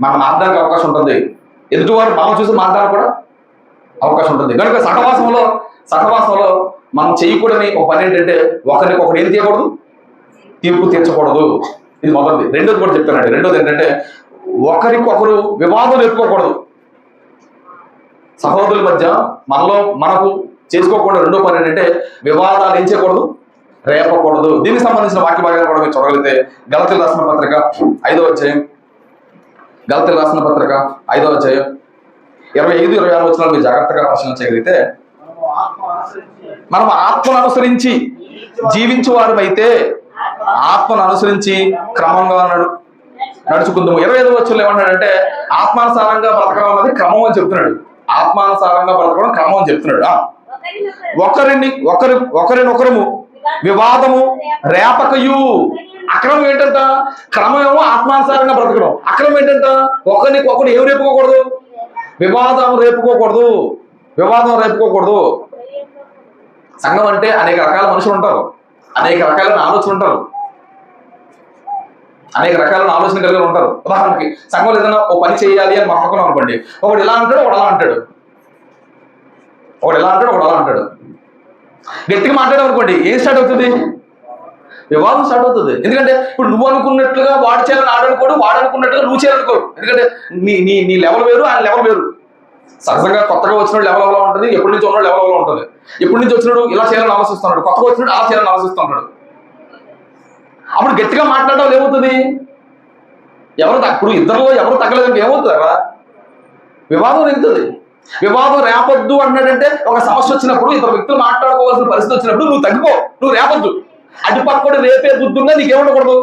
Speaker 1: మనం మారడానికి అవకాశం ఉంటుంది. ఎదుటివారు మనం చూసి మారడానికి కూడా అవకాశం ఉంటుంది. కనుక సహవాసంలో మనం చేయకూడని ఒక పని ఏంటంటే ఒకరికొకరు ఏం చేయకూడదు? తీర్పు తీర్చకూడదు. ఇది మొదటిది. రెండోది కూడా చెప్తానండి. రెండోది ఏంటంటే ఒకరికొకరు వివాదం ఎత్తుకోకూడదు. సహోదరుల మధ్య మనకు చేసుకోకూడదు. రెండో పని ఏంటంటే వివాదాలు ఏం చేయకూడదు? రేపకూడదు. దీనికి సంబంధించిన వాక్య భాగాన్ని కూడా మీరు చూడగలిగితే గలతీయులకు రాసిన పత్రిక 5వ అధ్యాయం, 25-26 వచనాలు మీరు జాగ్రత్తగా పరిశీలన చేయగలిగితే, మనం ఆత్మను అనుసరించి జీవించేవారు అయితే ఆత్మను అనుసరించి క్రమంగా నడుచుకుందాము. 25వ వచనంలో ఏమంటాడంటే ఆత్మానుసారంగా బ్రతకడం అనేది క్రమం అని చెప్తున్నాడు. ఆత్మానుసారంగా బ్రతకడం క్రమం అని చెప్తున్నాడు. ఒకరినొకరము వివాదము రేపకయు. అక్రమం ఏంటంట? క్రమమేమో ఆత్మానుసారంగా బ్రతకడం. అక్రమం ఏంటంట? ఒకరికొకరు ఏం రేపుకోకూడదు? వివాదం రేపుకోకూడదు. సంఘం అంటే అనేక రకాల మనుషులు ఉంటారు, అనేక రకాలైన ఆలోచనలు ఉంటారు, అనేక రకాలైన ఆలోచన కలిగి ఉంటారు. ఉదాహరణకి సంఘంలో ఏదైనా ఓ పని చేయాలి అని మనం అనుకున్నాం అనుకోండి, ఒకడు ఇలా అంటాడు, ఒకడు అలా అంటాడు, ఒకడు అలా అంటాడు. గట్టిగా మాట్లాడాం అనుకోండి, ఏం స్టార్ట్ అవుతుంది? వివాదం స్టార్ట్ అవుతుంది. ఎందుకంటే ఇప్పుడు నువ్వు అనుకున్నట్లుగా వాడు చేయాలని ఆడనుకోడు, వాడు అనుకున్నట్లుగా నువ్వు చేయాలనుకోడు. ఎందుకంటే నీ లెవెల్ వేరు, ఆయన లెవెల్ వేరు. సహజంగా కొత్తగా వచ్చినోడు లెవెల్ ఎవరో ఉంటుంది, ఎప్పటి నుంచి ఉన్నాడు లెవెల్ ఎవరో ఉంటుంది. ఎప్పటి నుంచి వచ్చినాడు ఇలా చేయాలని ఆలోచిస్తున్నాడు, కొత్తగా వచ్చినాడు అలా చేయాలని ఆలోచిస్తుంటాడు. అప్పుడు గట్టిగా మాట్లాడడం ఏమవుతుంది? ఇప్పుడు ఇద్దరులో ఎవరు తగ్గలేదంటే ఏమవుతుందా? వివాదం దిగుతుంది. వివాదం రేపొద్దు అన్నాడంటే ఒక సమస్య వచ్చినప్పుడు, ఇద్దరు వ్యక్తులు మాట్లాడుకోవాల్సిన పరిస్థితి వచ్చినప్పుడు నువ్వు తగ్గిపో, నువ్వు రేపొద్దు. అటుపక్కడు రేపే బుద్ధి ఉందా నీకేముండకూడదు?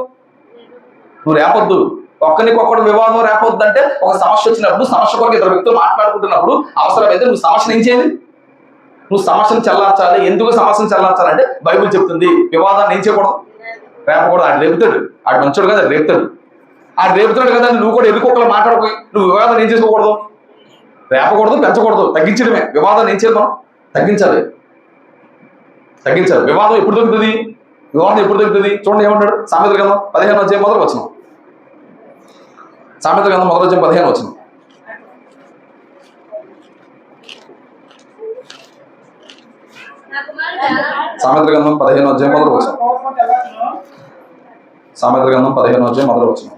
Speaker 1: నువ్వు రేపొద్దు. ఒకరికొకడు వివాదం రేపొద్దు అంటే ఒక సమస్య వచ్చినప్పుడు, సమస్య కొరకు ఇద్దరు వ్యక్తులు మాట్లాడుకుంటున్నప్పుడు అవసరమైతే నువ్వు సమస్యను ఏం చేయాలి? నువ్వు సమస్యను చల్లార్చాలి. ఎందుకు సమస్యను చల్లార్చాలంటే బైబిల్ చెప్తుంది వివాదాన్ని ఏం చేయకూడదు? రేపకూడదు. ఆడు రేపుతాడు, ఆడు మంచోడు కదా, రేపుతాడు. ఆడు రేపుతాడు కదా, నువ్వు కూడా ఎదుర్కొకరు మాట్లాడుకోయి నువ్వు వివాదాన్ని ఏం చేసుకోకూడదు? రేపకూడదు, పెంచకూడదు, తగ్గించడమే. వివాదాన్ని ఏం చేయాలి? మనం తగ్గించాలి. వివాదం ఎప్పుడు దొరుకుతుంది? చూడండి ఏమంటాడు సామెతల గ్రంథం 15వ అధ్యాయం మొదలు వచనం. సామెతల గ్రంథం 1వ అధ్యాయం 15వ వచనం. సామెతల గ్రంథం 15వ అధ్యాయం మొదలు వచనం.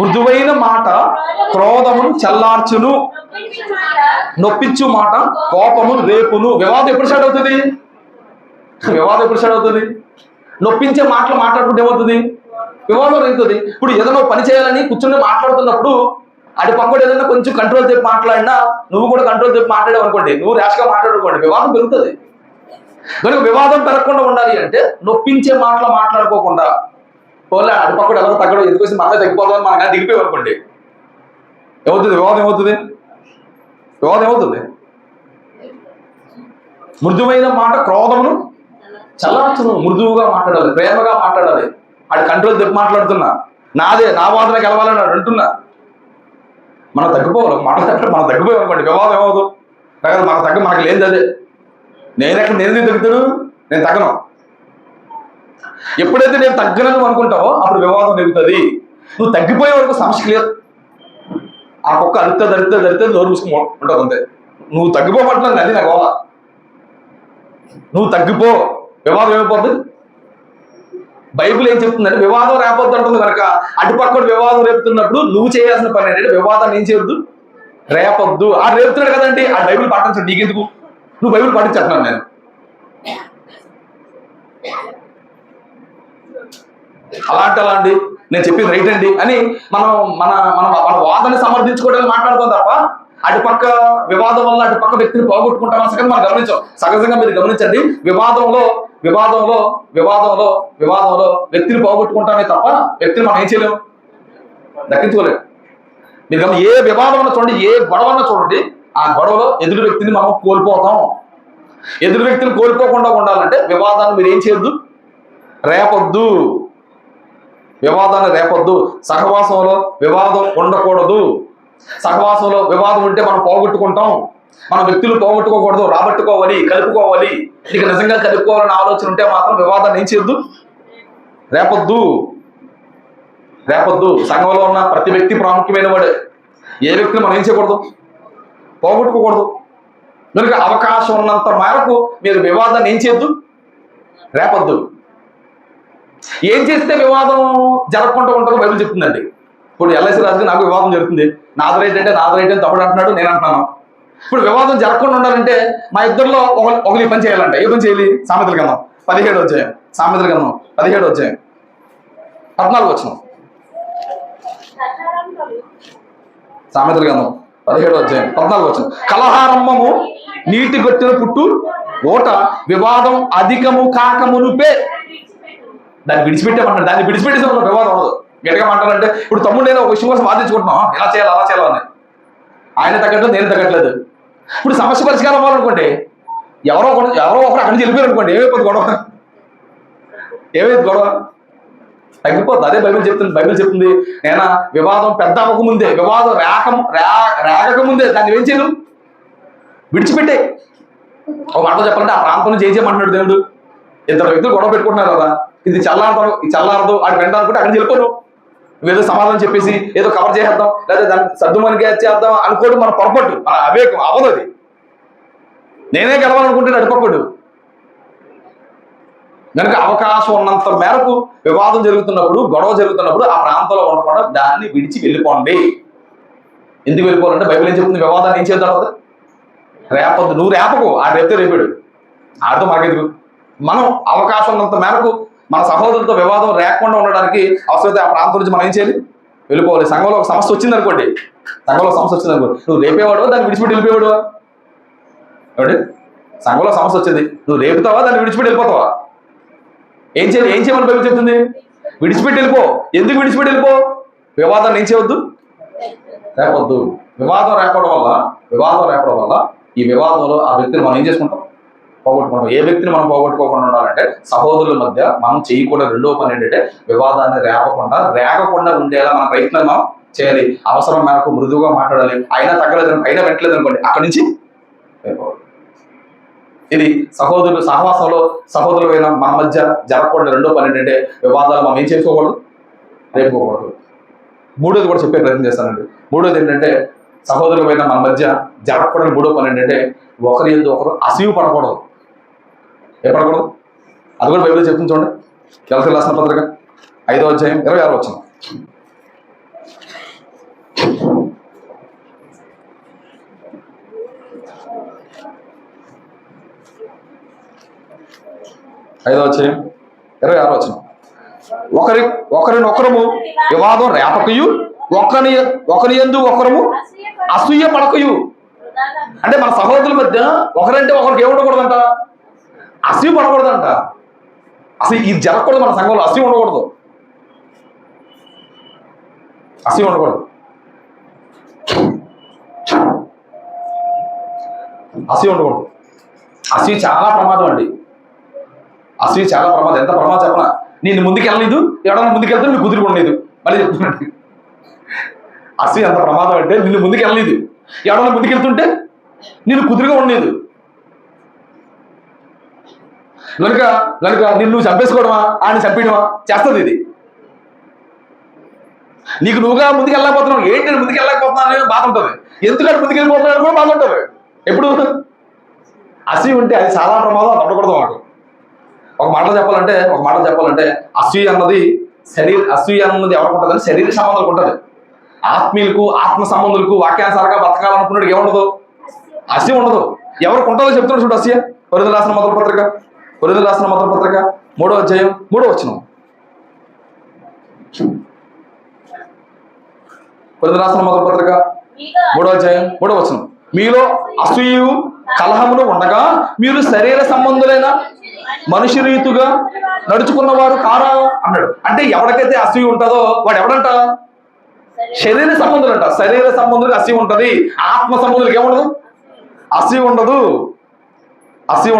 Speaker 1: మృదువైన మాట క్రోధమును చల్లార్చును, నొప్పించు మాట కోపమును రేపును. వివాదం ఎప్పుడు స్టార్ట్ అవుతుంది? నొప్పించే మాటలు మాట్లాడుకుంటే ఏమవుతుంది? వివాదం రేగుతుంది. ఇప్పుడు ఏదైనా పని చేయాలని కూర్చొని మాట్లాడుతున్నప్పుడు అటు పక్కడు ఏదైనా కొంచెం కంట్రోల్ చెప్పి మాట్లాడినా, నువ్వు కూడా కంట్రోల్ చెప్పి మాట్లాడావు అనుకోండి, నువ్వు ర్యాష్గా మాట్లాడుకోండి, వివాదం పెరుగుతుంది. కనుక వివాదం పెరగకుండా ఉండాలి అంటే నొప్పించే మాటలు మాట్లాడుకోకుండా, పోలే అటు పక్కడు ఎవరో తగ్గడం ఎందుకోసం మనమే తగ్గిపోతామని మనం కానీ దిగిపోయాం అనుకోండి, ఏమవుతుంది? వివాదం ఏమవుతుంది? మృదువైన మాట క్రోధమును చల్లార్చును. మృదువుగా మాట్లాడాలి, ప్రేమగా మాట్లాడాలి. ఆడు కంట్రోల్ చెప్పి మాట్లాడుతున్నా, నాదే నా వాదన గెలవాలని అంటున్నా. మనం తగ్గిపోవాలి, మనం తగ్గిపోయాం అనుకోండి, వివాదం ఏమవుదు కదా. మనకు లేదు అదే. నేను తగ్గుతాను, నేను తగ్గను. ఎప్పుడైతే నేను తగ్గనను అనుకుంటావో అప్పుడు వివాదం నెగుతుంది. నువ్వు తగ్గిపోయే వరకు సమస్య క్లియర్. ఆ కుక్క అరితే నోరు మూసుకుని ఉంటుంది అంతే. నువ్వు తగ్గిపోమంటున్నాను అది నా గోళ. నువ్వు తగ్గిపో, వివాదం ఏమైపోద్ది. బైబిల్ ఏం చెప్తుందంటే వివాదం రేపొద్దు అంటుంది కనుక అటుపక్కడు వివాదం రేపుతున్నప్పుడు నువ్వు చేయాల్సిన పని ఏంటంటే వివాదాన్ని ఏం చేయొద్దు, రేపొద్దు. ఆ రేపుతున్నాడు కదండి, ఆ బైబిల్ పాటించండి. నీకెందుకు, నువ్వు బైబిల్ పాటించట్న్నాను నేను. అలాంటి నేను చెప్పింది రైట్ అండి అని మనం మన మన మన వాదన సమర్థించుకోవడానికి మాట్లాడుతాం తప్ప అటుపక్క వివాదం వల్ల అటుపక్క వ్యక్తిని పోగొట్టుకుంటాం అసలు మనం గమనించాం. సహజంగా మీరు గమనించండి, వివాదంలో వ్యక్తిని పోగొట్టుకుంటామే తప్ప వ్యక్తిని మనం ఏం చేయలేము, దక్కించుకోలేము. మీరు ఏ వివాదం చూడండి, ఏ గొడవన్నా చూడండి, ఆ గొడవలో ఎదురు వ్యక్తిని మనం కోల్పోతాం. ఎదురు వ్యక్తిని కోల్పోకుండా ఉండాలంటే వివాదాన్ని మీరు ఏం చేయొద్దు, రేపొద్దు. వివాదాన్ని రేపొద్దు. సహవాసంలో వివాదం ఉండకూడదు. సహవాసంలో వివాదం ఉంటే మనం పోగొట్టుకుంటాం. మన వ్యక్తులు పోగొట్టుకోకూడదు, రాబట్టుకోవాలి, కలుపుకోవాలి. ఇక నిజంగా కలుపుకోవాలని ఆలోచన ఉంటే మాత్రం వివాదాన్ని ఏం చేయొద్దు, రేపొద్దు. సంఘంలో ఉన్న ప్రతి వ్యక్తి ప్రాముఖ్యమైన వాడే. ఏ వ్యక్తిని మనం ఏం చేయకూడదు, పోగొట్టుకోకూడదు. కనుక అవకాశం ఉన్నంత మేరకు మీరు వివాదాన్ని ఏం చేయొద్దు, రేపొద్దు. ఏం చేస్తే వివాదం జరగకుండా ఉంటుందో బైబిల్ చెప్తుందండి. ఇప్పుడు ఎల్ఐసి రాజుకి నాకు వివాదం జరుగుతుంది, నాది రైట్ అంటే తప్పుడు అంటున్నాడు, నేను అంటున్నాను. ఇప్పుడు వివాదం జరగకుండా ఉండాలంటే మా ఇద్దరిలో ఒకరి పని చేయాలంటే ఏ పని చేయాలి? సామెతల గ్రంథం 17 అధ్యాయం, 14 వచ్చిన సామెతల గ్రంథం 17 అధ్యాయం 14 వచ్చిన. కలహారంభము నీటి గొట్టిన పుట్టు ఓట, వివాదం అధికము కాకమునుపే. దాన్ని విడిచిపెట్టామంటాడు. దాన్ని విడిచిపెట్టేసి వివాదం ఉండదు. గట్టిగా మాట్లాడాలంటే ఇప్పుడు తమ్ముడు నేను ఒక విషయం కోసం వాదించుకుంటున్నాం, ఎలా చేయాలి అలా చేయాలని. ఆయన తగ్గట్లేదు, నేను తగ్గట్లేదు. ఇప్పుడు సమస్య పరిష్కారం అవ్వాలనుకోండి, ఎవరో ఒకరు అక్కడి నుంచి వెళ్ళిపోయారు అనుకోండి, ఏమైపోతుంది గొడవ తగ్గిపోతుంది. అదే బైబిల్ చెప్తుంది. నేను వివాదం పెద్ద అవ్వకముందే, వివాదం రేగకముందే దాన్ని ఏం చేయను, విడిచిపెట్టే. ఒక మాట చెప్పాలంటే ఆ ప్రాంతం నుంచి ఏం చేయమంటున్నాడు దేవుడు. ఇద్దరు వ్యక్తులు గొడవ పెట్టుకుంటున్నారు కదా, ఇది చల్లారదు అది వెంటాలనుకుంటే అక్కడికి వెళ్ళిపోను. ఏదో సమాధానం చెప్పేసి ఏదో కవర్ చేసేద్దాం, లేదా దాన్ని సర్దుమనికి చేద్దాం అనుకోవడం మన పొరపాటు, మన అవేకం అవ్వదు. అది నేనే గెలవాలనుకుంటే నడిపక్కడు. కనుక అవకాశం ఉన్నంత మేరకు వివాదం జరుగుతున్నప్పుడు, గొడవ జరుగుతున్నప్పుడు ఆ ప్రాంతంలో ఉండకుండా దాన్ని విడిచి వెళ్ళిపోండి. ఎందుకు వెళ్ళిపోవాలంటే బైబిల్ ఏం చెప్తుంది, వివాదాన్ని ఏం చేద్దాం, రేపొద్దు. నువ్వు రేపకు, ఆ రేపితే రేపాడు, ఆడితో మాకెందుకు. మనం అవకాశం ఉన్నంత మేరకు మన సహోదరులతో వివాదం లేకుండా ఉండడానికి అవసరమైతే ఆ ప్రాంతం నుంచి మనం ఏం చేయాలి, వెళ్ళిపోవాలి. సంఘంలో ఒక సమస్య వచ్చింది అనుకోండి, నువ్వు రేపేవాడు దాన్ని విడిచిపెట్టి వెళ్ళిపోయాడు. ఏమండి, సంఘంలో సమస్య వచ్చింది, నువ్వు రేపుతావా దాన్ని విడిచిపెట్టి వెళ్ళిపోతావా? ఏం చేయమని బైబిల్ చెప్తుంది, విడిచిపెట్టి వెళ్ళిపో. ఎందుకు విడిచిపెట్టి వెళ్ళిపో? వివాదాన్ని ఏం చేయవద్దు, రేపొద్దు. వివాదం రేపడం వల్ల ఈ వివాదంలో ఆ వ్యక్తిని మనం ఏం చేసుకుంటాం, పోగొట్టుకుంటాం. ఏ వ్యక్తిని మనం పోగొట్టుకోకుండా ఉండాలంటే సహోదరుల మధ్య మనం చేయకూడదు. రెండో పని ఏంటంటే వివాదాన్ని రేగకుండా ఉండేలా మన ప్రయత్నం మనం చేయాలి. అవసరం మేరకు మృదువుగా మాట్లాడాలి. అయినా వెంటలేదు అనుకోండి, అక్కడి నుంచి ఇది సహవాసంలో సహోదరులైన మన మధ్య జరగకూడదు. రెండో పని ఏంటంటే వివాదాలు మనం ఏం చేసుకోకూడదు, రేపుకోకూడదు. మూడోది కూడా చెప్పే ప్రయత్నం చేస్తానండి. మూడోది ఏంటంటే సహోదరులైన మన మధ్య జరగకూడదు. మూడో పని ఏంటంటే ఒకరి యందు ఒకరు అసూయ పడకూడదు. పడకూడదు, అది కూడా బైబిల్ చెప్తుంది చూడండి. కొలస్సీయులకు రాసిన పత్రిక 5వ అధ్యాయం 26వ వచనం. ఒకరినొకరము వివాదం రేపకయు, ఒకరి యందు ఒకరము అసూయ పడకయు. అంటే మన సహోదరుల మధ్య ఒకరంటే ఒకరికి ఏముండకూడదంట, అసూయ పడకూడదంట. అసలు ఇది జరగకూడదు. మన సంఘంలో అసూయ ఉండకూడదు. అసూయ చాలా ప్రమాదం అండి. అసూయ చాలా ప్రమాదం. ఎంత ప్రమాదం చెప్పనా? నేను ముందుకు వెళ్ళలేదు, ఎవడన్నా ముందుకు వెళ్తే నువ్వు కుదురు ఉండలేదు. మళ్ళీ చెప్తున్నాండి, అసూయ ఎంత ప్రమాదం అంటే నిన్ను ముందుకు వెళ్ళలేదు, ఎవడన్నా ముందుకు వెళ్తుంటే నేను కుదురుగా ఉండలేదు. కనుక కనుక నిన్ను చంపేసుకోవడమా, ఆయన చంపేయడమా చేస్తుంది ఇది. నీకు నువ్వుగా ముందుకు వెళ్ళకపోతున్నావు, ఏంటి నేను ముందుకు వెళ్ళకపోతున్నాను అనేది బాధ ఉంటుంది. ఎందుకంటే ముందుకు వెళ్ళిపోతున్నాను కూడా బాధ ఉంటుంది. ఎప్పుడు అసూయ ఉంటే అది చాలా ప్రమాదం, అది ఉండకూడదు. మాకు ఒక మాటలు చెప్పాలంటే అసూయ అన్నది అసూయ అన్నది ఎవరికి ఉంటుందని శరీర సంబంధాలకు ఉంటుంది. ఆత్మీయులకు, ఆత్మ సంబంధులకు, వాక్యానుసారంగా బతకాలనుకున్నాడు ఏముండదు, అసూయ ఉండదు. ఎవరికి ఉంటుందో చెప్తున్నాడు చూడు అసూయ. కొరింథీయులకు రాసిన మొదటి పత్రిక 3వ అధ్యాయం 3వ వచనం. కొరింథీయులకు రాసిన మొదటి పత్రిక 3వ అధ్యాయం 3వ వచనం. మీలో అసూయు కలహమును ఉండగా మీరు శరీర సంబంధులైన మనుష్య రీతిగా నడుచుకున్నవారు కారా అన్నాడు. అంటే ఎవరికైతే అసూయ ఉంటుందో వాడు ఎవడంట? శరీర సంబంధులు అంట. శరీర సంబంధులకు అసూయ ఉంటది, ఆత్మ సంబంధులకు ఏముండదు, అసూయ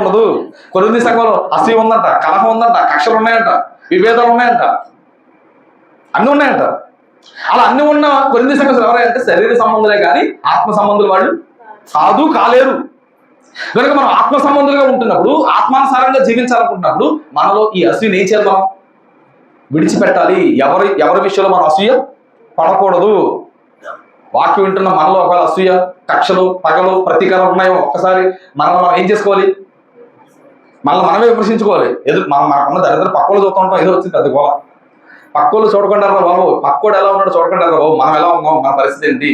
Speaker 1: ఉండదు. కొరింథీ సంఘంలో అసూయ ఉందంట, కలహం ఉందంట, కక్షలు ఉన్నాయంట, విభేదాలు ఉన్నాయంట, అన్ని ఉన్నాయంట. అలా అన్ని ఉన్న కొరింథీ సంఘంలో ఎవరంటే శరీర సంబంధులే కానీ ఆత్మ సంబంధులు వాళ్ళు కాలేరు. కనుక మనం ఆత్మ సంబంధులుగా ఉంటున్నప్పుడు, ఆత్మానుసారంగా జీవించాలనుకుంటున్నప్పుడు మనలో ఈ అసూయని ఏం చేయాలి? మనం విడిచిపెట్టాలి. ఎవరి విషయంలో మనం అసూయ పడకూడదు. వాక్యం వింటున్న మనలో ఒకవేళ అసూయ, కక్షలు, పగలు, ప్రతీకారం ఉన్నాయో ఒక్కసారి మనం ఏం చేసుకోవాలి? మనమే విమర్శించుకోవాలి. మనకున్న దరిద్రం పక్కోళ్ళు చూస్తూ ఉంటాం, ఏదో వచ్చింది అది గోళ. పక్కోళ్ళు చూడకుండా బాబు, పక్కోడు ఎలా ఉన్నాడో చూడకుండా బాబు, మనం ఎలా ఉన్నాం, మన పరిస్థితి ఏంటి?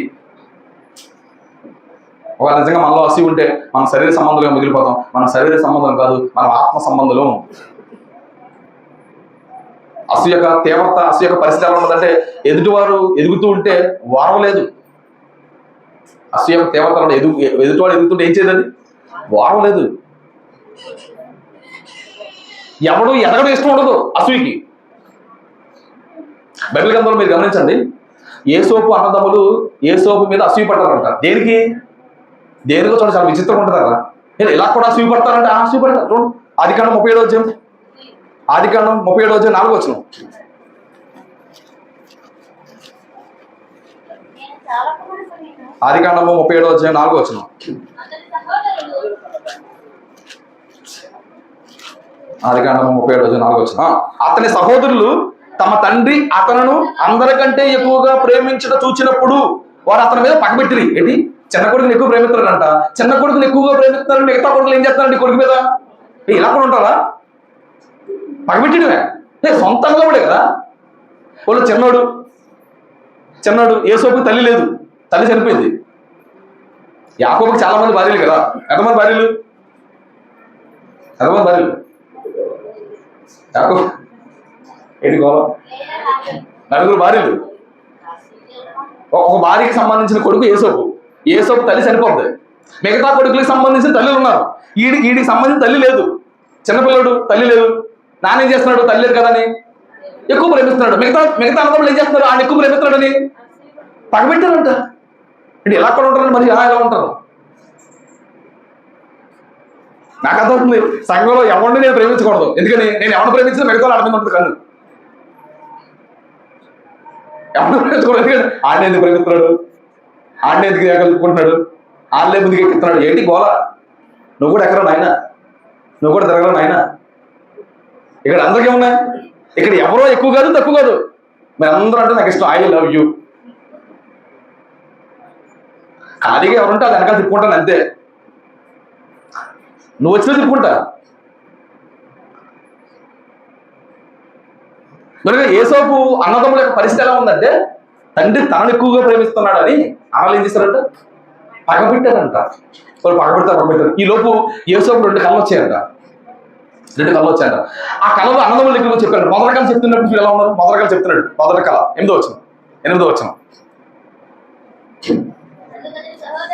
Speaker 1: ఒక నిజంగా మనలో అసూయ ఉంటే మనం శరీర సంబంధంగా మిగిలిపోతాం. మనం శరీర సంబంధం కాదు, మనం ఆత్మ సంబంధులు. అసూయ యొక్క తీవ్రత, అసూయ యొక్క పరిస్థితి ఎలా ఉన్నదంటే ఎదుటివారు ఎదుగుతూ ఉంటే వారవలేదు. అసూయ యొక్క తీవ్రత ఎదుటివాడు ఎదుగుతుంటే ఏం చేయదండి? వారవలేదు. ఎవడు ఎదగడం ఇష్టం ఉండదు అసూయకి. బైబిల్ గ్రంథంలో మీరు గమనించండి, యేసోపు అన్నదమ్ములు యేసోపు మీద అసూయ పడ్డారంట. దేనికో చూడండి, చాలా విచిత్రంగా ఉంటుంది కదా. నేను ఇలా కూడా అసూయ పడతారంటే అసూయ పడతారు. చూడండి, ఆదికాండం 37వ అధ్యాయం 4వ వచనం. ఆదికాండము 37వ అధ్యాయం 4వ వచనం. ఆదికాండము 37వ అధ్యాయం 4వ వచనం. అతని సహోదరులు తమ తండ్రి అతను అందరికంటే ఎక్కువగా ప్రేమించడం చూచినప్పుడు వారు అతని మీద పగబెట్టిరి. ఏంటి? చిన్న కొడుకుని ఎక్కువ ప్రేమిస్తారంట. చిన్న కొడుకుని ఎక్కువగా ప్రేమిస్తారు, మిగతా కొడుకులు ఏం చేస్తారండి కొడుకు మీద? ఇలా కూడా ఉంటారా? పగబెట్టడమే. సొంతంగా కూడా కదా. వాళ్ళు చిన్నాడు యేసోపుకి తల్లి లేదు, తల్లి చనిపోయింది. యాకోబుకి చాలా మంది భార్యలు కదా. ఎంతమంది భార్యలు? యాకోబు ఏంటి గోళం? 4 భార్యలు. ఒక భార్యకి సంబంధించిన కొడుకు యేసోపు తల్లి చనిపోద్ది. మిగతా కొడుకులకు సంబంధించిన తల్లులు ఉన్నారు. వీడికి సంబంధించిన తల్లి లేదు. చిన్నపిల్లడు తల్లి లేదు. నానేం చేస్తున్నాడు? తల్లి లేదు కదని ఎక్కువ ప్రేమిస్తున్నాడు. మిగతా అన్నదమ్ములు ఏం చేస్తున్నారు? ఆయన ఎక్కువ ప్రేమిస్తున్నాడని పగబెట్టారంట. అంటే ఎలా కూడా ఉంటారు మరి, ఎలా ఉంటారు? నాకు అర్థమవుతుంది, సంఘంలో ఎవరిని నేను ప్రేమించకూడదు. ఎందుకని నేను ఎవరిని ప్రేమించినా మిగతా అర్థం ఉంటుంది. కళ్ళు ఎవరిని ప్రేమించకూడదు. ఎందుకంటే ఆయన ఎందుకు ప్రేమిస్తున్నాడు, ఆయన ఎందుకు కలుపుకుంటున్నాడు, ఆయనలే ముందుకు ఎక్కుతున్నాడు. ఏంటి గోళ? నువ్వు కూడా ఎక్కరా నాయన, నువ్వు కూడా తిరగరా నాయన. ఇక్కడ అందరికీ ఉన్నాయి. ఇక్కడ ఎవరో ఎక్కువ కాదు, తక్కువ కాదు. మరి అందరూ అంటే నాకు ఇష్టం, ఐ లవ్ యూ. ఖాళీగా ఎవరుంటే అది వెనకాల తిప్పుకుంటాను అంతే. నువ్వు వచ్చినా తిప్పుకుంటా. మరి యేసోపు అన్నదమ్ముల యొక్క పరిస్థితి ఎలా ఉందంటే, తండ్రి తనను ఎక్కువగా ప్రేమిస్తున్నాడు అని అన్నలు ఏం చేస్తారంట? పగబెట్టారంట. వాళ్ళు పగబెడతారు. ఈ లోపు యేసోపు 2 కళ్ళు వచ్చాయంట. ఆ కళలో అన్నదమ్ముల దగ్గర చెప్పాడు. మొదటి కళ చెప్తున్నప్పుడు ఎలా ఉన్నారు? మొదటి కళ చెప్తున్నాడు. మొదటి కళ 8వ వచనం.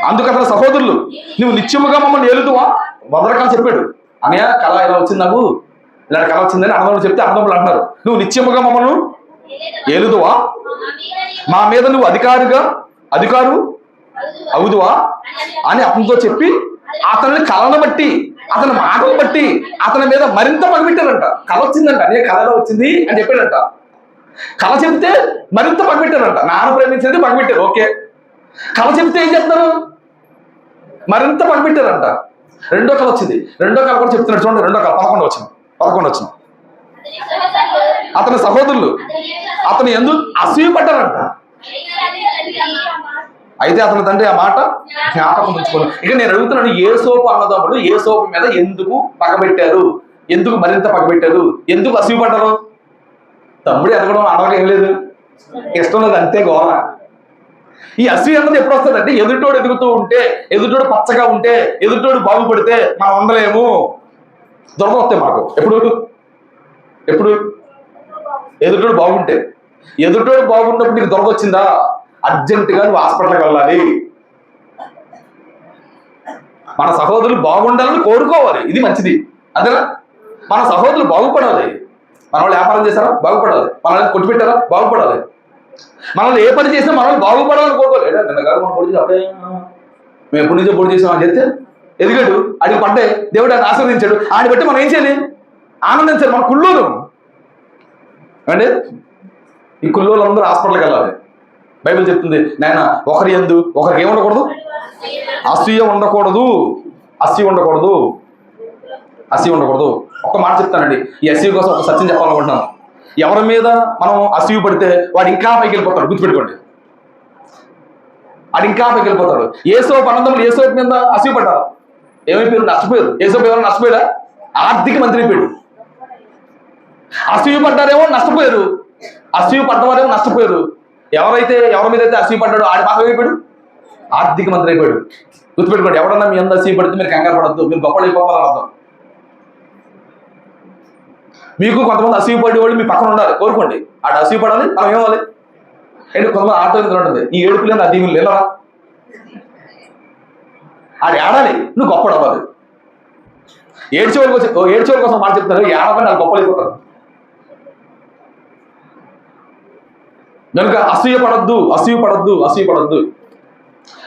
Speaker 1: అందుకు అతని సహోదరులు నువ్వు నిత్యముగా మమ్మల్ని ఏలుదువా? మొదటి కళ చెప్పాడు. అనయ్య కళ ఇలా వచ్చింది, నాకు ఇలాంటి కళ వచ్చిందని అన్నదమ్ములు చెప్తే అన్నదమ్ములు అంటున్నారు, నువ్వు నిత్యముగా మమ్మల్ని ఏలుదువా? మా మీద నువ్వు అధికారు అవుదువా అని అతనితో చెప్పి అతని కళను బట్టి, అతని మాటలు బట్టి అతని మీద మరింత పగబెట్టారంట. కళ వచ్చిందంట, అనే కళలో వచ్చింది అని చెప్పాడంట. కళ చెప్తే మరింత పగబెట్టారంట. నాన్న ప్రేమించినది పగబెట్టారు, ఓకే. కళ చెప్తే ఏం చెప్తారు? మరింత పగబెట్టారంట. రెండో కళ వచ్చింది. రెండో కళ కూడా చెప్తున్నాడు చూడండి. రెండో కళ 11 వచ్చిన అతని సహోదరులు అతను ఎందుకు అసూయ పడ్డారంట. అయితే అతని తండ్రి ఆ మాట జ్ఞాపకం ఉంచుకోను. ఇక నేను అడుగుతున్నాను, యేసోపు అన్నదమ్ముడు యేసోపు మీద ఎందుకు పగబెట్టారు? ఎందుకు మరింత పగబెట్టారు? ఎందుకు అసూయ పడ్డారు? తమ్ముడు ఎదగడం అనవడం ఏం లేదు, ఇష్టం లేదు, అంతే గోల. ఈ అసూయ అన్నది ఎప్పుడు వస్తుందంటే, ఎదుటోడు ఎదుగుతూ ఉంటే, ఎదుటోడు పచ్చగా ఉంటే, ఎదుటోడు బాగుపడితే మనం ఉండలేము. దొరక వస్తాయి మాకు. ఎప్పుడు ఎదుటోడు బాగుంటే. ఎదుటోడు బాగున్నప్పుడు నీకు దొరక వచ్చిందా, అర్జెంటుగా నువ్వు హాస్పిటల్కి వెళ్ళాలి. మన సహోదరులు బాగుండాలని కోరుకోవాలి, ఇది మంచిది, అంతేనా? మన సహోదరులు బాగుపడాలి. మన వాళ్ళు వ్యాపారం చేశారా, బాగుపడాలి. మనల్ని కొట్టిపెట్టారా, బాగుపడాలి. మనల్ని ఏ పని చేసినా మనల్ని బాగుపడాలని కోరుకోవాలి. నిన్నగారు మనం పొడి చేసి అప్పుడే మేము ఎప్పటి నుంచో పొడి చేసాం అని చెప్తే ఎదిగాడు, అడిగి పడ్డే, దేవుడు ఆయన ఆశీర్వదించాడు. ఆయన బట్టి మనం ఏం చేయాలి? ఆనందించాలి. మన కుళ్ళోలు అంటే ఈ కుళ్ళోలు అందరూ హాస్పిటల్కి వెళ్ళాలి. బైబిల్ చెప్తుంది, నాయన ఒకరి యందు ఒకరికి ఏముండకూడదు, అసూయ ఉండకూడదు. అసూయ ఉండకూడదు. అసూయ ఉండకూడదు. ఒక్క మాట చెప్తానండి, ఈ అసూయ కోసం ఒక సత్యం చెప్పాలనుకుంటున్నాను. ఎవరి మీద మనం అసూయ పడితే వాడు ఇంకా పైకి వెళ్ళిపోతాడు, గుర్తుపెట్టుకోండి. వాడు ఇంకా పైకి వెళ్ళిపోతాడు. యేసోపు అన్నదమ్ములు యేసోపు మీద అసూయ పడ్డారు, ఏమైపోయారు? నష్టపోయారు. యేసోపు ఎవరైనా నష్టపోయాడా? ఆర్థిక మంత్రి అయిపోయాడు. అసూయ పడ్డారేమో నష్టపోయారు, అసూయ పడ్డవారేమో నష్టపోయారు. ఎవరి మీద అయితే అసూయ పడ్డాడో ఆడి బాగా అయిపోయాడు, ఆర్థిక మంత్రి అయిపోయాడు. గుర్తుపెట్టుకోండి, ఎవరన్నా మీ అందరూ అసూయ పడితే మీరు కంగారు పడద్దు, మీరు గొప్పలు అయిపోవాలని అర్థం. మీకు కొంతమంది అసూయ పడేవాళ్ళు మీ పక్కన ఉండాలి, కోరుకోండి. ఆడు అసూయ పడాలి, మనం ఏమవ్వాలి? ఏంటి కొంతమంది ఆటో ఉంటుంది, ఈ ఏడుపులేని అదీములు లేదా, ఆడు ఏడాలి, నువ్వు గొప్పడు అవ్వాలి. ఏడ్చేవాళ్ళ కోసం మాట చెప్తారు, ఏడపని వాళ్ళు గొప్పలు అయిపోతారు. కనుక అసూయ పడద్దు, అసూయ పడద్దు, అసూయ పడద్దు.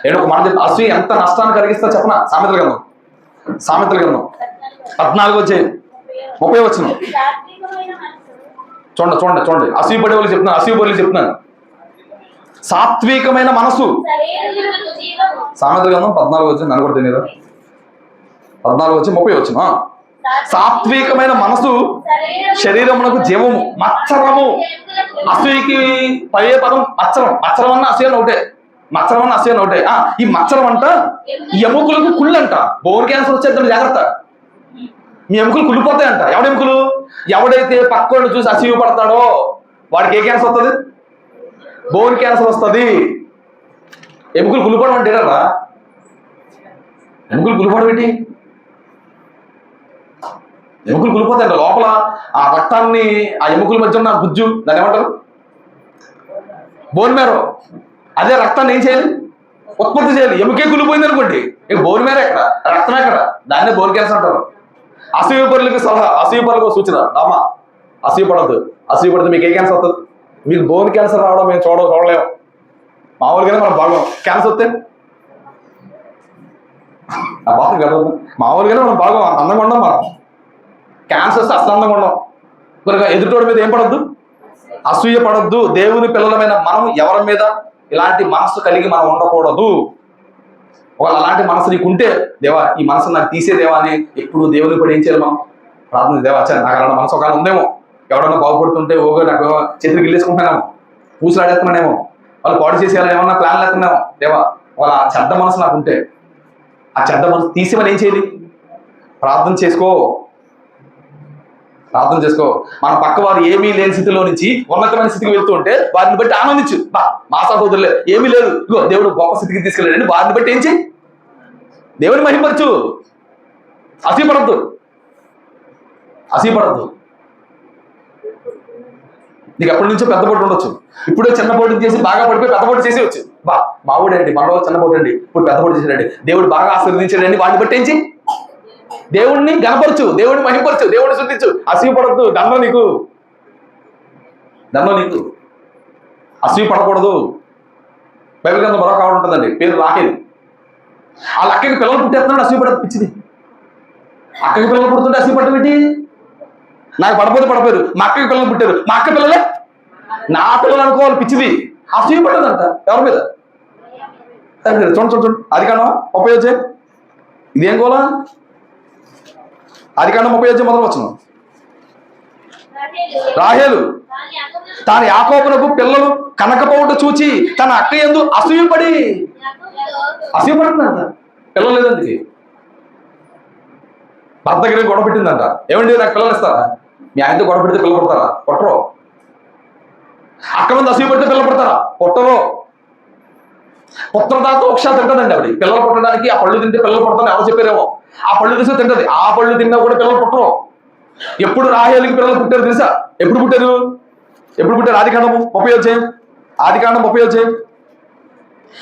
Speaker 1: నేను ఒక మాట చెప్తా, అసూయ ఎంత నష్టాన్ని కలిగిస్తా చెప్పనా? సామెతల గ్రంథం 14 వచ్చిన చూడండి. అసూయ పడే వాళ్ళు చెప్తున్నాను, అసూయ పడే చెప్తున్నాను. సాత్వికమైన మనసు. సామెతల గ్రంథం 14 వచ్చిన, నన్ను కూడా తెలియదు. 14 వచ్చిన సాత్వికమైన మనసు శరీరమునకు జీవము, మత్సరము. అసూయకి పదే పదం మత్సరం. మత్సరం అన్న అసూయ ఒకటే. ఈ మత్సరం అంట ఎముకలకు కుళ్ళంట. బోన్ క్యాన్సర్ వచ్చేద్దాం, జాగ్రత్త. మీ ఎముకలు కుళ్ళిపోతాయంట. ఎముకలు? ఎవడైతే పక్కను చూసి అసూయ పడతాడో వాడికి ఏ క్యాన్సర్ వస్తుంది? బోన్ క్యాన్సర్ వస్తుంది. ఎముకలు కుళ్ళిపోవడం అంటే రా, ఎముకలు కుళ్ళిపోవడం ఏంటి? ఎముకలు కుళ్ళిపోతాయంట. లోపల ఆ రక్తాన్ని, ఆ ఎముకల మధ్య ఉన్న గుజ్జు, దాన్ని ఏమంటారు? Bone marrow. అదే రక్తాన్ని ఏం చేయాలి? ఉత్పత్తి చేయాలి. ఎముకే కుళ్ళిపోయింది అనుకోండి, ఇక బోన్ మేర ఎక్కడ, రక్తం ఎక్కడ? దాన్నే బోన్ క్యాన్సర్ అంటారు. అసూయ పరులకు సలహా, అసూయ పరులకు సూచన, రామా అసూయ పడద్దు. అసూయ పడితే మీకు ఏ క్యాన్సర్ వస్తుంది? మీకు బోన్ క్యాన్సర్ రావడం మేము చూడలేము. మామూలుగానే మనం బాగా క్యాన్సర్ వస్తే మామూలుగానే మనం బాగా అందంగా ఉండం. మనం క్యాన్సర్ వస్తే అసలు అందంగా ఉండం. కనుక ఎదుటోడి మీద ఏం పడద్దు? అసూయ పడద్దు. దేవుని పిల్లలమైన మనం ఎవరి మీద ఇలాంటి మనసు కలిగి మనం ఉండకూడదు. ఒకవేళ అలాంటి మనసు నీకు ఉంటే, దేవా ఈ మనసు నాకు తీసేదేవా అని ఎప్పుడు దేవుని కూడా ఏం చేయాలి? మనం ప్రార్థన, దేవా నాకు అలాంటి మనసు ఒకవేళ ఉందేమో, ఎవడన్నా బాగుపడుతుంటే ఓగో నాకు చేతులు గిల్లేసుకుంటున్నానేమో, పూసులాడేస్తున్నానేమో, వాళ్ళు పాడు చేసేయాలని ఏమన్నా ప్లాన్లు వేస్తున్నామో, దేవా వాళ్ళ చెడ్డ మనసు నాకు ఉంటే ఆ చెడ్డ మనసు తీసేమని ఏం చేయాలి? ప్రార్థన చేసుకో. మన పక్క వారు ఏమీ లేని స్థితిలో నుంచి ఉన్నతమైన స్థితికి వెళ్తూ ఉంటే వారిని బట్టి ఆనందించు. మా సహోదరులే ఏమీ లేదు, ఇగో దేవుడు గొప్ప స్థితికి తీసుకెళ్ళాడండి, వారిని బట్టి ఏం చేయి? దేవుని మహిమపరచు. అసూయపడద్దు. నీకు ఎప్పటి నుంచో పెద్ద పోటీ ఉండొచ్చు, ఇప్పుడే చిన్న పోటీ చేసి బాగా పడిపోయి పెద్ద పోటీ చేసేవచ్చు. మావుడండి, మనలో చిన్న పోటీ అండి, ఇప్పుడు పెద్ద పోటీ చేశాడండి, దేవుడు బాగా ఆశీర్వదించాడండి, వాడిని బట్టి ఏం చేయి? దేవుణ్ణి గణపరచు, దేవుడిని మహిమపరచు, దేవుడిని శుద్ధించు. అసూయపడద్దు. దండం నీకు. అసూయ పడకూడదు. బైబిల్ గ్రంథం మరొక ఆవిడ ఉంటుందండి, పేరు రాహేలు. వాళ్ళ అక్కకి పిల్లలు పుట్టేస్తున్నాడు, అసూయపడదు పిచ్చిది. అక్కకి పిల్లలు పుడుతుంటే అసూయపడటం ఏంటి? నాకు పడపోతే పడపోయారు, మా అక్కకి పిల్లలు పుట్టారు, మా అక్క పిల్లలే నా పిల్లలు అనుకోవాలి, పిచ్చిది. అసూయపడదంట ఎవరి మీద? చూడండి ఆదికాండం 30 ఇదేం గోలా? ఆదికాండం 30 మొదలు వచనం. రాహేలు తాను యాకోబునకు పిల్లలు కనకపోవుట చూచి తన అక్క యందు అసూయపడుతుందంట. పిల్లలు లేదందుకే భర్త దగ్గర గొడవ పెట్టిందంట. ఏమండి నాకు పిల్లలు ఇస్తారా? మీ ఆయనతో గొడవ పెడితే పిల్లలు పుడతారా? పుట్టరు. అక్క మంది అసూయపడితే పిల్లలు పుడతారా? పుట్టరు. పుత్రదాత ఒకషా తింటదండి ఆవిడ. పిల్లలు పుట్టడానికి ఆ పళ్ళు తింటే పిల్లలు పుడతాను ఎవరు చెప్పారేమో. ఆ పళ్ళు తీసి తింటది. ఆ పళ్ళు తిన్నా కూడా పిల్లలు పుట్టరు. ఎప్పుడు రాహేలుకి పిల్లలు పుట్టారు తెలుసా? ఎప్పుడు పుట్టారు? ఆదికాండం 30 ఆదికాండం 30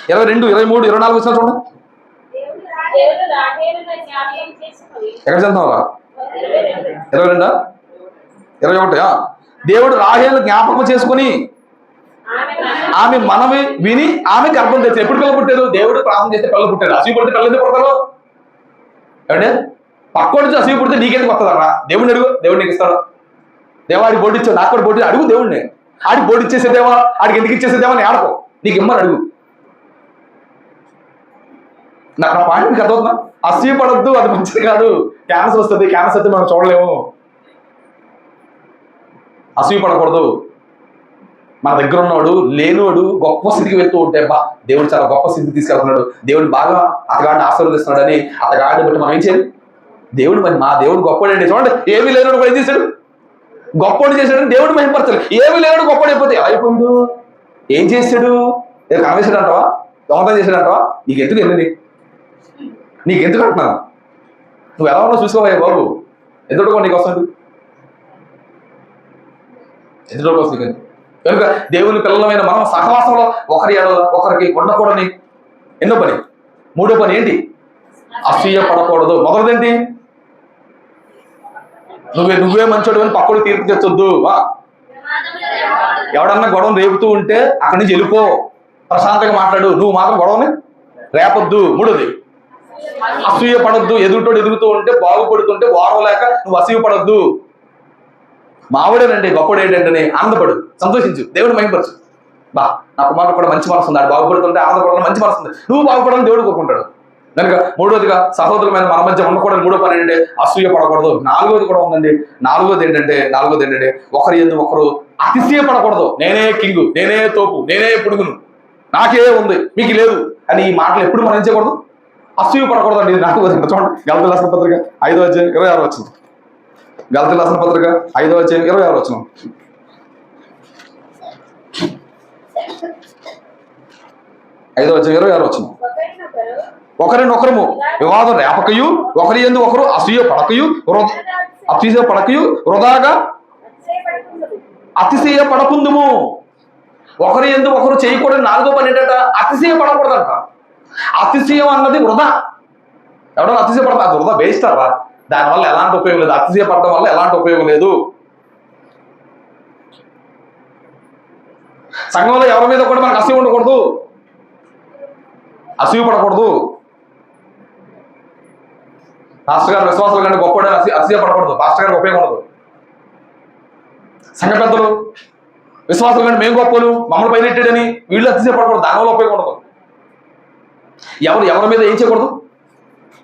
Speaker 1: 22, 23, 24 వచ్చినా చూడండి. ఎక్కడ చదువుతావా? 22, 21. దేవుడు రాహేలు జ్ఞాపకం చేసుకుని ఆమె మనవి విని ఆమె గర్భం తెచ్చి. ఎప్పుడు పిల్లలు పుట్టారు? దేవుడు ప్రార్థన చేస్తే పిల్లలు పుట్టారు. అసూయ పుడితే పిల్లలు ఎందుకు పుడతారు? ఏమంటే పక్కోడి నుంచి అసూయ పుడితే నీకెందుకు వస్తుందరా? దేవుడిని అడుగు, దేవుడు నీకు ఇస్తాడు. దేవా ఆడికి బోర్డు ఇచ్చావు, నాకు కూడా బోర్డు అడుగు దేవుడిని. ఆడికి బోర్డు ఇచ్చేసేదేవా, ఆడికి ఎందుకు ఇచ్చేసేదేవా అని ఆడకో, నీకు ఇమ్మని అడుగు. నా పాయింట్ మీకు అర్థవుతుందా? అసూయ పడద్దు, అది మంచిది కాదు. క్యాన్సర్ వస్తుంది, క్యాన్సర్ వస్తే మనం చూడలేము. అసూయ పడకూడదు. మన దగ్గర ఉన్నవాడు లేనివాడు గొప్ప స్థితికి వెళ్తూ ఉంటే బా దేవుడు చాలా గొప్ప స్థితికి తీసుకెళ్తున్నాడు, దేవుడు బాగా అతగాడిని ఆశీర్వదిస్తున్నాడు అని అతగాడిని బట్టి మనం ఏం చేయాలి? దేవుడు మరి మా దేవుడు గొప్పడండి. చూడండి, ఏమీ లేనివాడు కూడా ఏం చేశాడు? గొప్పడు చేశాడని దేవుడు మహిమపరచాలి. ఏమీ లేనివాడు గొప్పడు అయిపోతే అయిపోయిండు. ఏం చేశాడు? కనవేశాడు అంటావా? దొంగతనం చేశాడు అంటావా? నీకెందుకు వెళ్ళింది? నీకెందుకు అంటున్నాను? నువ్వు ఎలా ఉన్నావు చూసుకోవయ్యా బాబు. ఎందుకో నీకు వస్తుంది, ఎందుకో వస్తుంది. కనుక దేవుని పిల్లలమైన మనం సహవాసంలో ఒకరికి ఉండకూడని ఎన్నో పని. 3వ పని ఏంటి? అసూయ పడకూడదు. మొదటిదేంటి? నువ్వే మంచోడు అని పక్కడు తీర్పు తెచ్చొద్దు. ఎవడన్నా గొడవను రేపుతూ ఉంటే అక్కడి నుంచి వెళ్ళిపో, ప్రశాంతంగా మాట్లాడు. నువ్వు మాత్రం గొడవని రేపొద్దు. 3వది అసూయ పడొద్దు. ఎదుగుతోడు ఎదుగుతూ ఉంటే బాగుపడుతుంటే వారం లేక నువ్వు అసూయ పడొద్దు. మావిడేనండి గొప్పడు ఏంటంటే ఆనందపడు, సంతోషించు, దేవుడు మహిమపరచు. బా నా కుమారుడు కూడా మంచి మనసు ఉంది, ఆడు బాగుపడుతుంటే ఆనందపడాలని మంచి మనసు ఉంది, నువ్వు బాగుపడాలని దేవుడు కోరుకుంటాడు. కనుక 3వదిగా సహోదరులమైన మన మధ్య ఉండకూడదు. 3వ పని ఏంటంటే అసూయ పడకూడదు. 4వది కూడా ఉందండి. 4వది ఏంటంటే ఒకరి యందు ఒకరు అతిశయ పడకూడదు. నేనే కింగు, నేనే తోపు, నేనే పుడుగును, నాకే ఉంది మీకు లేదు అని ఈ మాటలు ఎప్పుడు మనం చేయకూడదు. అసూయ పడకూడదు అండి. 4వది చూడండి, గలతీయుల రాసిన పత్రిక 5వ అధ్యాయం 26వ వచనం. గలతీయుల రాసిన పత్రిక 5వ అధ్యాయం 26వ వచనం. ఒకరినొకరము వివాదం రేపకయు ఒకరి యందు ఒకరు అసూయ పడకయు వృధాగా అతిశయ పడకుందుము. ఒకరి యందు ఒకరు చేయకూడదు. 4వ పని ఏంటంట? అతిశయ పడకూడదంట. అతిశయం అన్నది వృధా. ఎవడో అతిశయ పడతా, అది వృధా, వేస్తారా? దానివల్ల ఎలాంటి ఉపయోగం లేదు. అతిశయ పడడం వల్ల ఎలాంటి ఉపయోగం లేదు. సంఘంలో ఎవరి మీద కూడా మనకు అసూయ ఉండకూడదు, అసూయ పడకూడదు. పాస్టర్ గారు విశ్వాసాల కంటే గొప్ప అసూయ పడకూడదు. పాస్టర్ గారికి ఉపయోగం ఉండదు. సంఘ పెద్దలు విశ్వాసాల కంటే మేము గొప్పలు, మమ్మల్ని పైనెట్టాడని వీళ్ళు అతిశయ పడకూడదు. దానివల్ల ఉపయోగం ఉండదు. ఎవరి మీద ఏం చేయకూడదు?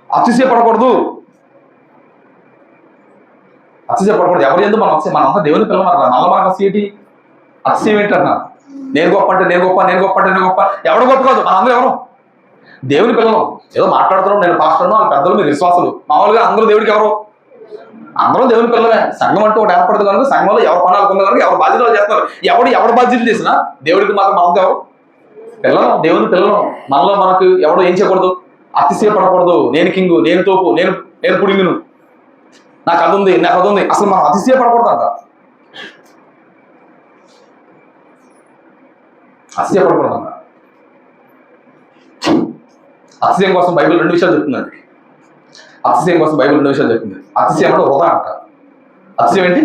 Speaker 1: అతిశయ పడకూడదు. అతిశయ పడకూడదు. ఎవరి ఎందుకు మనం మనంతా దేవుని పిల్లలు. మళ్ళీ మనకు అసూయేటి, అతిశయం ఏంటన్నా? నేను గొప్ప అంటే నేను గొప్ప, నేను గొప్ప అంటే నేను గొప్ప. ఎవడు గొప్ప కాదు, మనందరూ ఎవరు? దేవుని పిల్లలు. ఏదో మాట్లాడుతున్నాం, నేను పాస్టర్ను, వాళ్ళ పెద్దలు, మీరు విశ్వాసులు. మామూలుగా అందరూ దేవుడికి ఎవరు? అందరూ దేవుని పిల్లలే. సంఘం అంటూ ఒకటి ఏర్పడదు కనుక సంఘంలో ఎవరు పనాలు కనుక ఎవరు బాధ్యతలు చేస్తున్నారు. ఎవరు బాధ్యతలు చేసినా దేవుడికి మాత్రం మనకు ఎవరు? పిల్లలు, దేవుని పిల్లలు. మనలో మనకు ఎవడో ఏం చేయకూడదు? అతిశయ పడకూడదు. నేను కింగు, నేను తోపు, నేను పుడింగును, నాకు అది ఉంది, నాకు అది ఉంది. అసలు మనం అతిశయ పడకూడదు అంట. అతిశయ పడకూడదు అంట. అతిశయం కోసం బైబిల్ 2 విషయాలు చెప్తుందండి. అతిశయం కోసం బైబిల్ 2 విషయాలు చెప్తుంది. అతిశయం అంటే వృధా అంట. అతిశయం ఏంటి?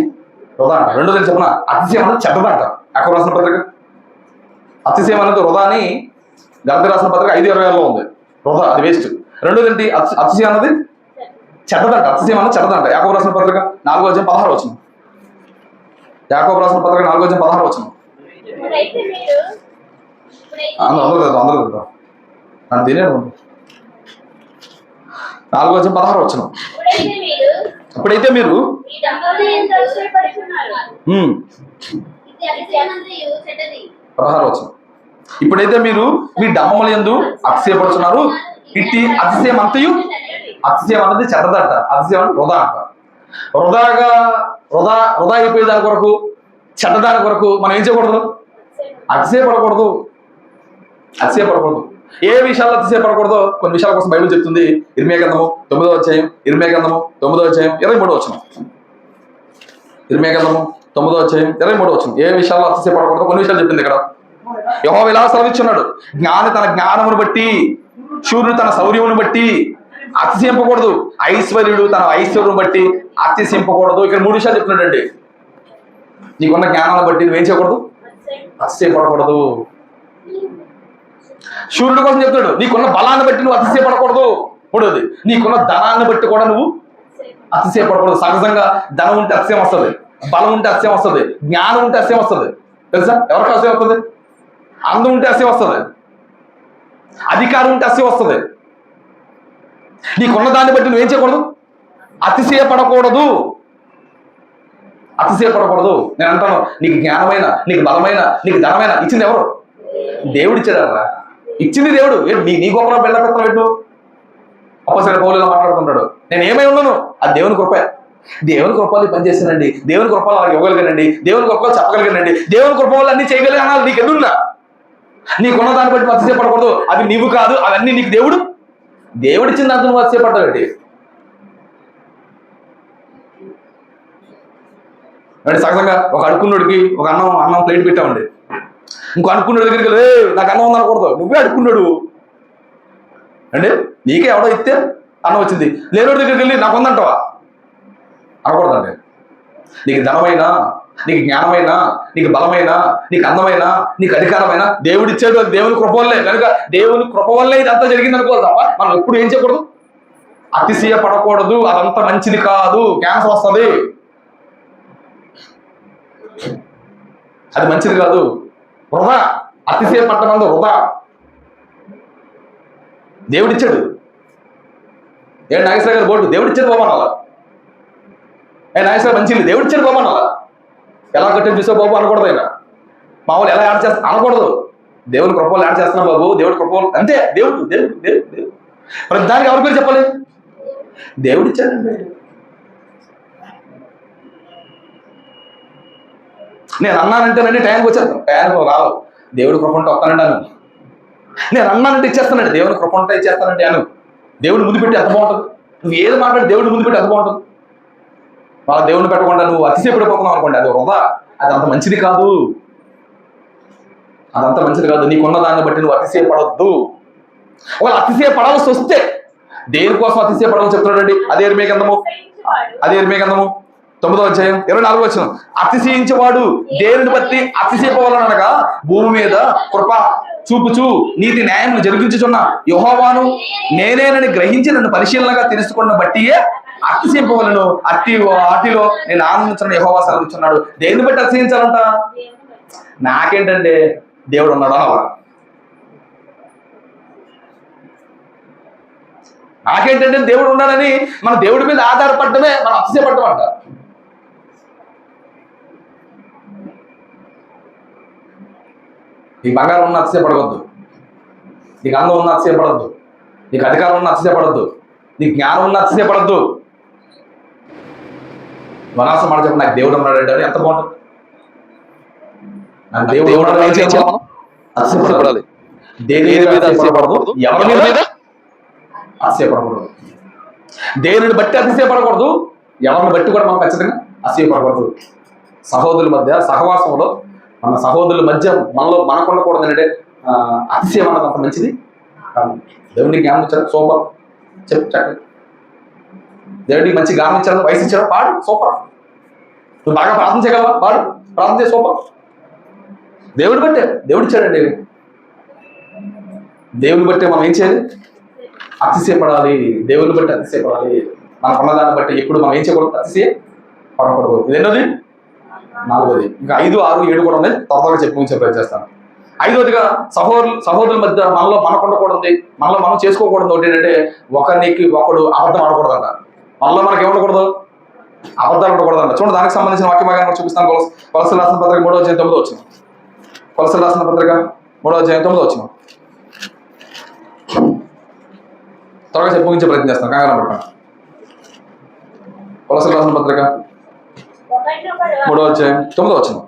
Speaker 1: వృధా అంట. 2వది చెప్పిన అతిశయం అనేది చెడ్డదంట. ఎక్కడ రాసిన పత్రిక? అతిశయం అనేది వృధా అని గలతీయుల రాసిన పత్రిక 5:26లో ఉంది. వృధా, అది వేస్ట్. రెండోది ఏంటి? అతిశయం అన్నది చెడ్డదంట. అతిశయం అన్నది చెడ్డదంట. యాకోబు రాసిన పత్రిక 4:16. యాకోబు రాసిన పత్రిక 4:16. అందరూ నన్ను తినేడు. 4:16. ఎప్పుడైతే మీరు ఇప్పుడైతే మీరు మీ డమ్మముల యందు అతిశయపడుతున్నారు. ఇట్టి అతిశయం అంతయు, అతిశయం అన్నది చెడ్డదంట. అతిశయం అంటే వృధా అంట. వృధా అయిపోయే దాని కొరకు, చెడ్డదాని కొరకు మనం ఏం చేయకూడదు? అతిశయపడకూడదు. ఏ విషయాల్లో అతిశయపడకూడదో కొన్ని విషయాల కోసం బైబిల్ చెప్తుంది. ఇర్మియా గ్రంథము 9వ అధ్యాయం, 23వ వచనం. ఇర్మియా గ్రంథము 9వ అధ్యాయం 23వ వచనం. ఏ విషయాల్లో అతిశయపడకూడదో కొన్ని విషయాలు చెప్పింది ఇక్కడ. యెహోవా ఇలా సెలవిచ్చున్నాడు, జ్ఞాని తన జ్ఞానమును బట్టి, శూరుడు తన శౌర్యమును బట్టి అతిశయింపకూడదు, ఐశ్వర్యుడు తన ఐశ్వర్యం బట్టి అతిశయింపకూడదు. ఇక్కడ 3 విషయాలు చెప్తున్నాడండి. నీకున్న జ్ఞానాన్ని బట్టి నువ్వేం చేయకూడదు? అతిశయపడకూడదు. శూరుడు కోసం చెప్తాడు, నీకున్న బలాన్ని బట్టి నువ్వు అతిశయపడకూడదు. మూడోది, నీకున్న ధనాన్ని బట్టి కూడా నువ్వు అతిశయపడకూడదు. సహజంగా ధనం ఉంటే అతిశయం వస్తుంది, బలం ఉంటే అతిశయం వస్తుంది, జ్ఞానం ఉంటే అతిశయం వస్తుంది. తెలుసా? ఎవరికి అతిశయం వస్తుంది? అందం ఉంటే అతిశయం వస్తుంది, అధికారం ఉంటే అతిశయం వస్తుంది. నీకున్న దాన్ని బట్టి నువ్వేం చేయకూడదు? అతిశయపడకూడదు. నేను అంటాను, నీకు జ్ఞానమైన, నీకు బలమైన, నీకు ధనమైన ఇచ్చింది ఎవరు? దేవుడు ఇచ్చాడరా. ఇచ్చింది దేవుడు. నీ గొప్ప బెల్లపెత్తనం పెట్టు. అప్పసరి పౌలులా మాట్లాడుతుంటాడు, నేను ఏమై ఉన్నాను? అది దేవుని కృప. దేవుని కృపలు పని చేశానండి, దేవుని కృపలు అలా ఇవ్వగలిగానండి, దేవుని కృపలు చెప్పగలిగానండి, దేవుని కృప వల్ల అన్ని చేయగలిగాను. నీకు ఎదురున్నా నీకున్న దాన్ని బట్టి నువ్వు అతిశయపడకూడదు. అవి నీవు కాదు, అవన్నీ నీకు దేవుడిచ్చిన దాంతో నువ్వు అతిశయపడ్డావు. అంటే సహజంగా ఒక అడుక్కున్నోడికి ఒక అన్నం ప్లేట్ పెట్టామండి. ఇంకో అడుక్కున్నాడు దగ్గరికి వెళ్ళి నాకు అన్నం ఉంది అనకూడదు. నువ్వే అడుక్కున్నాడు అంటే నీకే ఎవడో ఇస్తే అన్నం వచ్చింది. లేనోడి దగ్గరికి వెళ్ళి నాకు ఉందంటావా అనకూడదండి. నీకు ధనమైనా, నీకు జ్ఞానమైనా, నీకు బలమైనా, నీకు అందమైనా, నీకు అధికారమైనా దేవుడిచ్చాడు. అది దేవుని కృప వల్లే. కనుక దేవుని కృప వల్లే ఇదంతా జరిగింది అనుకోవాలి తప్ప మనం ఎప్పుడు ఏం చేయకూడదు? అతిశయపడకూడదు. అదంతా మంచిది కాదు, క్యాన్సర్ వస్తుంది, అది మంచిది కాదు. వృధా. అతిశయపడటం వృధా. దేవుడిచ్చాడు. నాగేశ్వర గారు బోర్డు దేవుడిచ్చాడు బాబు అనాలా? నాగేశ్వర మంచిది దేవుడిచ్చాడు బాబు అనాలా? ఎలా కట్టిన చూసే బాబు అనకూడదు. ఆయన మామూలు ఎలా యాడ్ చేస్తా అనకూడదు. దేవుని కృపలు యాడ్ చేస్తున్నాం బాబు, దేవుడి కృపలు అంతే. దేవుడు దేవుడు దేవుడు దేవుడు ప్రతి దానికి ఎవరి పేరు చెప్పాలి? దేవుడిచ్చాడండి. నేను అన్నానంటేనండి టైంకి వచ్చేస్తాను, టైంకి రావు. దేవుడి కృప ఉంటే వస్తానండి అను. నేను అన్నానంటే ఇచ్చేస్తానండి, దేవుని కృప ఉంటే ఇచ్చేస్తానండి అను. దేవుడిని ముందు పెట్టి ఎంత బాగుంటుంది. నువ్వు ఏది మాట్లాడి దేవుడిని ముందు పెట్టి ఎంత బాగుంటుంది. వాళ్ళ దేవుడిని పెట్టకుండా నువ్వు అతిశయపడిపోతున్నావు అనుకోండి, అది వృధా. అది అంత మంచిది కాదు. అదంతా మంచిది కాదు. నీకున్న దాన్ని బట్టి నువ్వు అతిశయపడవద్దు. ఒకవేళ అతిశయపడాల్సి వస్తే దేనికోసం అతిశయపడాలని చెప్తున్నాడండి. అదే ఇర్మియా గ్రంథము 9వ అధ్యాయం 24వ వచనం. అతిశయించేవాడు దేవుని బట్టి అతిశయపోవాలనగా భూమి మీద కృప చూపుచు నీతి న్యాయం జరిగించుచున్న యెహోవాను నేనేనని గ్రహించి నన్ను పరిశీలనగా తెలుసుకున్న బట్టియే అతిశయింపవలను. వాటిలో నేను ఆనందించిన యెహోవా సెలవిస్తున్నాడు. దేన్ని బట్టి అతిశయించాలంట? నాకేంటంటే దేవుడు ఉన్నాడు అలా. నాకేంటంటే దేవుడు ఉన్నాడని మన దేవుడి మీద ఆధారపడటమే మనం అతిశయపడటం అంట. నీకు బంగారం ఉన్న అతిశయపడవద్దు, నీకు అందం ఉన్న అతిశయపడద్దు, నీకు అధికారం ఉన్న అతిశయపడద్దు, నీకు జ్ఞానం ఉన్న అతిశయపడద్దు. వనాసం మాట చెప్పి నాకు దేవుడు ఉన్నాడు అంటే ఎంత బాగుంటుంది. నాకు దేవుడు అతిశయపడాలి. దేని మీద అతిశయపడకూడదు, ఎవరి మీద అతిశయపడకూడదు, దేనిని బట్టి అతిశయపడకూడదు, ఎవరిని బట్టి కూడా మనం ఖచ్చితంగా అతిశయపడకూడదు. సహోదరుల మధ్య సహవాసంలో మన సహోదరుల మధ్య మనకు ఉండకూడదు అంటే అతిశయం అన్నది అంత మంచిది కాదు. దేవుడికి జ్ఞానం ఇచ్చారు, సూపర్, చెప్పు చక్కగా. దేవుడికి మంచి గానం ఇచ్చారు, వయసు ఇచ్చారు, పాడు, సూపర్. నువ్వు బాగా ప్రార్థన చేయగలవా? పాడు, ప్రార్థన చేయ, సూపర్. దేవుడి బట్టే, దేవుడు ఇచ్చాడండి. దేవుని బట్టే మనం ఏం చేయాలి? అతిశయపడాలి, దేవుని బట్టి అతిశయపడాలి. మనకున్న దాన్ని బట్టి ఎప్పుడు మనం ఏం చేయకూడదు, అతిశయ పడకూడదు. ఇదేనది 4వది. ఇంకా 5, 6, 7 కూడా ఉన్నాయి, త్వరగా చెప్పి ఉంచే ప్రయత్నం చేస్తాను. 5వదిగా సహోదరుల మధ్య మనలో మనకు ఉండకూడదు, మనలో మనం చేసుకోకూడదు. ఒకటి ఏంటంటే ఒకరికి ఒకడు అబద్ధం ఆడకూడదంట. మనలో మనకి ఏముండకూడదు, అబద్ధాలు ఉండకూడదంట. చూడండి, దానికి సంబంధించిన వాక్య భాగాన్ని కూడా చూపిస్తాను. కొలస్సీయులకు రాసిన పత్రిక 3వ అధ్యాయం 9వ వచనం. కొలస్సీయులకు రాసిన పత్రిక 3వ అధ్యాయం 9వ వచనం. త్వరగా చెప్పి ముగించే ప్రయత్నం చేస్తాను, కంగారు పడకండి. కొలస్సీయులకు రాసిన పత్రిక 3వ అధ్యాయం 9వ వచనం.